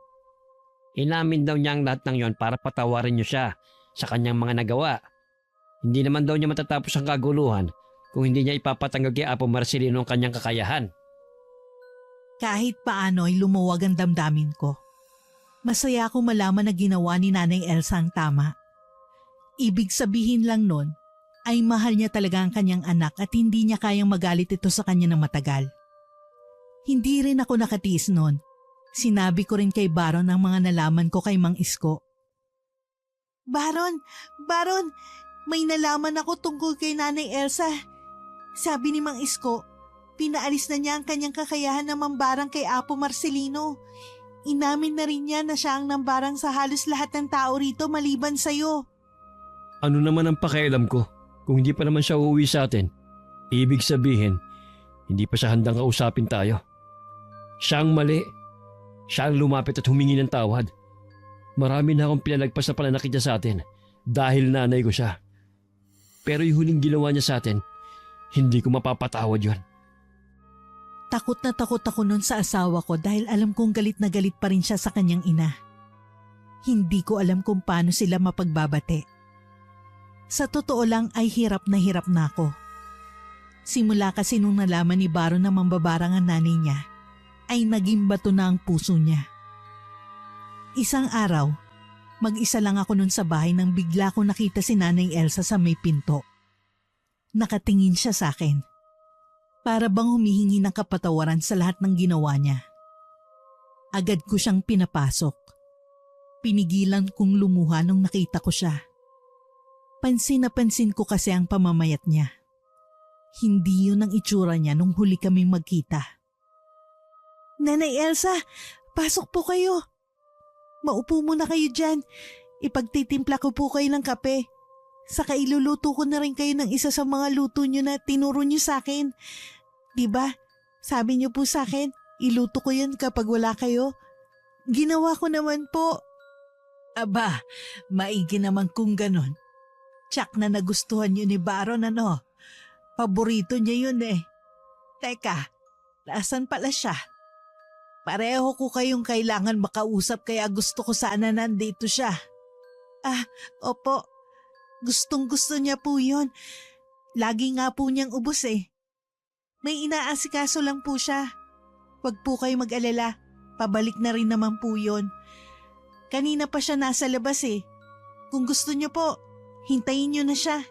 Inamin daw niya ang lahat ng yon para patawarin niyo siya sa kanyang mga nagawa. Hindi naman daw niya matatapos ang kaguluhan kung hindi niya ipapatanggal kay Apo Marcelino ang kanyang kakayahan. Kahit paano ay lumuwag ang damdamin ko. Masaya akong malaman na ginawa ni Nanay Elsa ang tama. Ibig sabihin lang nun ay mahal niya talaga ang kanyang anak at hindi niya kayang magalit ito sa kanya ng matagal. Hindi rin ako nakatiis nun. Sinabi ko rin kay Baron ang mga nalaman ko kay Mang Isko. Baron, may nalaman ako tungkol kay Nanay Elsa. Sabi ni Mang Isko, pinaalis na niya ang kanyang kakayahan na mambarang kay Apo Marcelino. Inamin na rin niya na siya ang nambarang sa halos lahat ng tao rito maliban sa'yo. Ano naman ang pakialam ko kung hindi pa naman siya uuwi sa atin? Ibig sabihin, hindi pa siya handang kausapin tayo. Siya ang mali. Siya ang lumapit at humingi ng tawad. Marami na akong pinalagpas na pananakit niya sa atin dahil nanay ko siya. Pero yung huling ginawa niya sa atin, hindi ko mapapatawad yun. Takot na takot ako nun sa asawa ko dahil alam kong galit na galit pa rin siya sa kanyang ina. Hindi ko alam kung paano sila mapagbabate. Sa totoo lang ay hirap na ako. Simula kasi nung nalaman ni Baron na mambabarang ang nanay niya, ay naging bato na ang puso niya. Isang araw, mag-isa lang ako nun sa bahay nang bigla ko nakita si Nanay Elsa sa may pinto. Nakatingin siya sa akin. Para bang humihingi ng kapatawaran sa lahat ng ginawa niya. Agad ko siyang pinapasok. Pinigilan kong lumuha nung nakita ko siya. Pansin na pansin ko kasi ang pamamayat niya. Hindi yun ang itsura niya nung huli kaming magkita. Nanay Elsa, Pasok po kayo. Maupo muna kayo dyan. Ipagtitimpla ko po kayo ng kape. Saka iluluto ko na rin kayo ng isa sa mga luto nyo na tinuro nyo sa akin. Diba? Sabi nyo po sa akin, iluto ko yun kapag wala kayo. Ginawa ko naman po. Aba, maigi naman kung ganon. Tsak na nagustuhan yun ni Baron ano. Paborito niya yun eh. Teka, nasaan pala siya? Pareho ko kayong kailangan makausap kaya gusto ko sana nandito siya. Opo. Gustong gusto niya po yun. Lagi nga po niyang ubos eh. May inaasikaso lang po siya. Huwag po kayo mag-alala. Pabalik na rin naman po yun. Kanina pa siya nasa labas eh. Kung gusto niyo po, hintayin niyo na siya.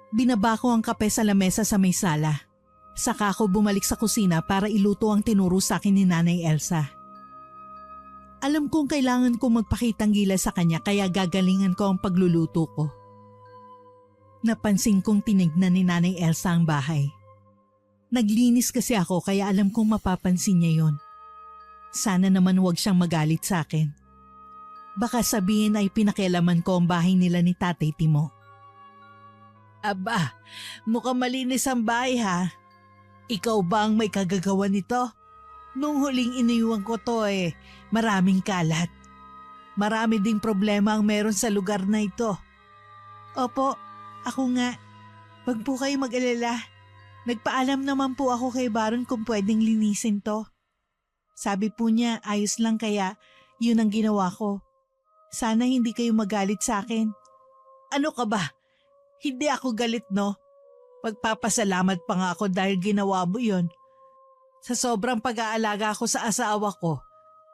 Binaba ko ang kape sa lamesa sa may sala. Saka ako bumalik sa kusina para iluto ang tinuro sa akin ni Nanay Elsa. Alam kong kailangan kong magpakitang gilas sa kanya kaya gagalingan ko ang pagluluto ko. Napansin kong tinignan ni Nanay Elsa ang bahay. Naglinis kasi ako kaya alam kong mapapansin niya yon. Sana naman huwag siyang magalit sa akin. Baka sabihin ay pinakialaman ko ang bahay nila ni Tatay Timo. Aba, mukhang malinis ang bahay ha. Ikaw ba ang may kagagawa nito? Nung huling iniwan ko to maraming kalat. Marami ding problema ang meron sa lugar na ito. Opo, ako nga. Wag po kayo mag-alala. Nagpaalam naman po ako kay Baron kung pwedeng linisin to. Sabi po niya ayos lang kaya yun ang ginawa ko. Sana hindi kayo magalit sa akin. Ano ka ba? Hindi ako galit no? Magpapasalamat pa nga ako dahil ginawa mo yun. Sa sobrang pag-aalaga ko sa asawa ko,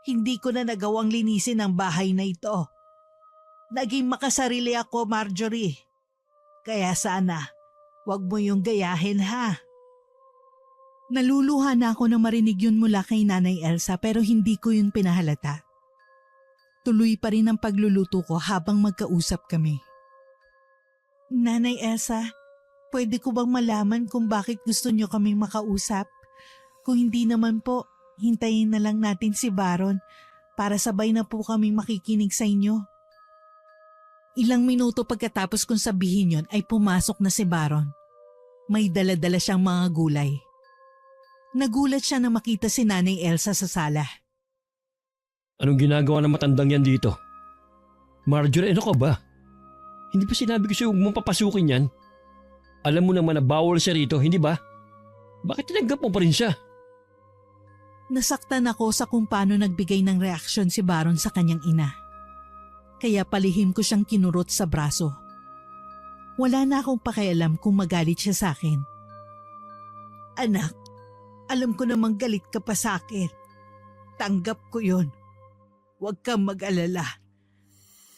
hindi ko na nagawang linisin ang bahay na ito. Naging makasarili ako, Marjorie. Kaya sana, wag mo yung gayahin ha. Naluluha na ako na marinig yun mula kay Nanay Elsa pero hindi ko yun pinahalata. Tuloy pa rin ang pagluluto ko habang magkausap kami. Nanay Elsa, pwede ko bang malaman kung bakit gusto niyo kaming makausap? Kung hindi naman po, hintayin na lang natin si Baron para sabay na po kaming makikinig sa inyo. Ilang minuto pagkatapos kong sabihin yon ay pumasok na si Baron. May dala-dala siyang mga gulay. Nagulat siya na makita si Nanay Elsa sa sala. Anong ginagawa ng matandang yan dito? Marjorie, ano ka ba? Hindi ba sinabi ko sa'yo huwag mong papasukin yan? Alam mo naman na bawal siya rito, hindi ba? Bakit tinanggap mo pa rin siya? Nasaktan ako sa kung paano nagbigay ng reaksyon si Baron sa kanyang ina. Kaya palihim ko siyang kinurot sa braso. Wala na akong pakialam kung magalit siya sa akin. Anak, alam ko namang galit ka pa sa akin. Tanggap ko yun. Huwag kang mag-alala.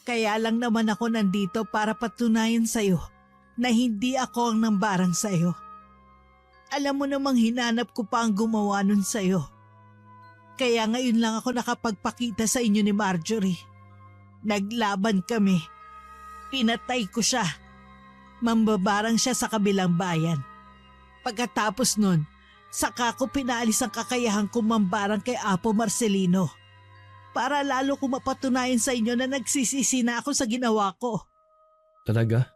Kaya lang naman ako nandito para patunayan sa'yo na hindi ako ang nambarang sa'yo. Alam mo namang hinanap ko pa ang gumawa nun sa'yo. Kaya ngayon lang ako nakapagpakita sa inyo ni Marjorie. Naglaban kami. Pinatay ko siya. Mambabarang siya sa kabilang bayan. Pagkatapos nun, saka ko pinaalis ang kakayahan kong mambarang kay Apo Marcelino. Para lalo ko mapatunayan sa inyo na nagsisisi na ako sa ginawa ko. Talaga?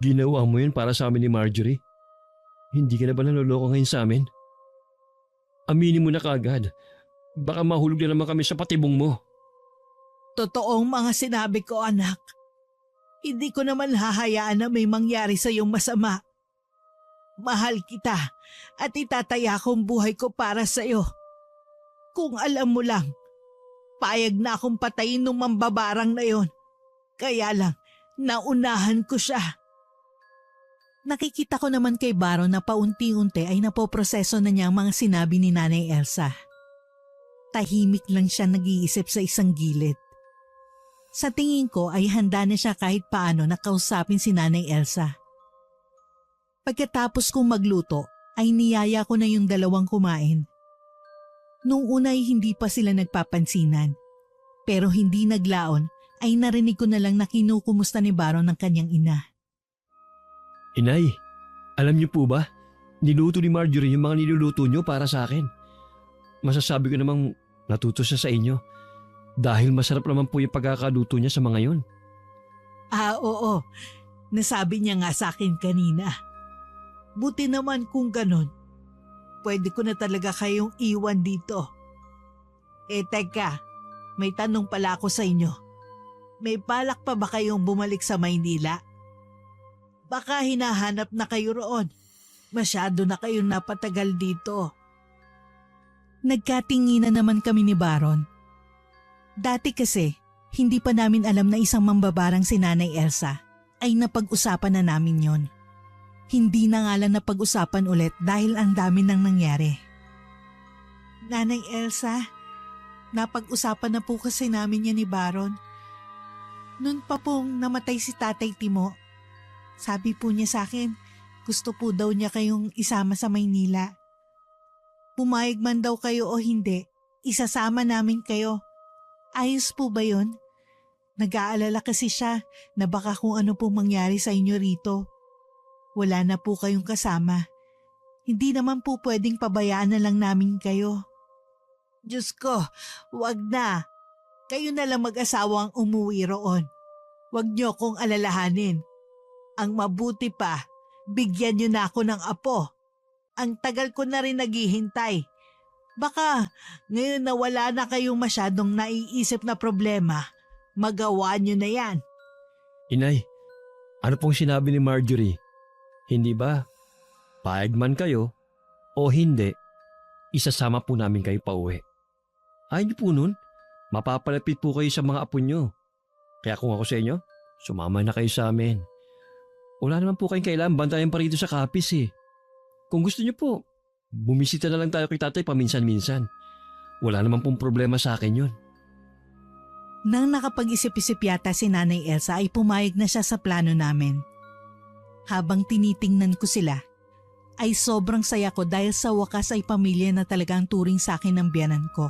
Ginawa mo yun para sa amin ni Marjorie? Hindi ka na ba naloloko ngayon sa amin? Aminin mo na kaagad. Baka mahulog na naman kami sa patibong mo. Totoong mga sinabi ko, anak. Hindi ko naman hahayaan na may mangyari sa iyong masama. Mahal kita at itataya ko ang buhay ko para sa iyo. Kung alam mo lang, payag na akong patayin ng mambabarang na yon. Kaya lang, naunahan ko siya. Nakikita ko naman kay Baron na paunti-unti ay napoproseso na niya ang mga sinabi ni Nanay Elsa. Tahimik lang siya nag-iisip sa isang gilid. Sa tingin ko ay handa na siya kahit paano na kausapin si Nanay Elsa. Pagkatapos kong magluto ay niyaya ko na yung dalawang kumain. Nung una ay hindi pa sila nagpapansinan. Pero hindi naglaon ay narinig ko na lang na kinukumusta ni Baron ng kanyang ina. Inay, alam niyo po ba? Niluto ni Marjorie yung mga niluluto niyo para sa akin. Masasabi ko namang natuto siya sa inyo. Dahil masarap naman po yung pagkakaluto niya sa mga yon. Oo. Nasabi niya nga sa akin kanina. Buti naman kung ganon. Pwede ko na talaga kayong iwan dito. Teka, may tanong pala ako sa inyo. May balak pa ba kayong bumalik sa Maynila? Baka hinahanap na kayo roon. Masyado na kayong napatagal dito. Nagkatinginan naman kami ni Baron. Dati kasi, hindi pa namin alam na isang mambabarang si Nanay Elsa ay napag-usapan na namin yon. Hindi na nga lang napag-usapan ulit dahil ang dami nang nangyari. Nanay Elsa, napag-usapan na po kasi namin yan ni Baron. Noon pa pong namatay si Tatay Timo, sabi po niya sa akin, gusto po daw niya kayong isama sa Maynila. Pumayag man daw kayo o hindi, isasama namin kayo. Ayos po ba yun? Nag-aalala kasi siya na baka kung ano pong mangyari sa inyo rito. Wala na po kayong kasama. Hindi naman po pwedeng pabayaan na lang namin kayo. Diyos ko, wag na. Kayo na lang mag-asawang umuwi roon. Wag niyo kong alalahanin. Ang mabuti pa, bigyan niyo na ako ng apo. Ang tagal ko na rin naghihintay. Baka ngayon na wala na kayong masyadong naiisip na problema, magawa niyo na yan. Inay, ano pong sinabi ni Marjorie? Hindi ba, paeg man kayo o hindi, isasama po namin kayo pauwi. Ayaw niyo po nun, mapapalapit po kayo sa mga apo niyo. Kaya kung ako sa inyo, sumama na kayo sa amin. Wala naman po kayong kailangan bantayan pa rito sa Kapis eh. Kung gusto niyo po, bumisita na lang tayo kay tatay paminsan-minsan. Wala naman pong problema sa akin yun. Nang nakapag-isip-isip yata si Nanay Elsa ay pumayag na siya sa plano namin. Habang tinitingnan ko sila, ay sobrang saya ko dahil sa wakas ay pamilya na talagang turing sa akin ng biyanan ko.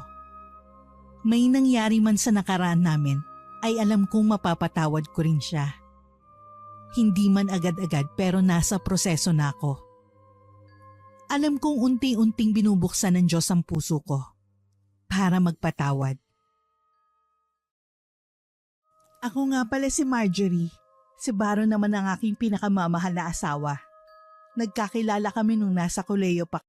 May nangyari man sa nakaraan namin, ay alam kong mapapatawad ko rin siya. Hindi man agad-agad pero nasa proseso na ako. Alam kong unti-unting binubuksan ng Diyos ang puso ko para magpatawad. Ako nga pala si Marjorie. Si Baron naman ang aking pinakamamahal na asawa. Nagkakilala kami nung nasa koleyo pa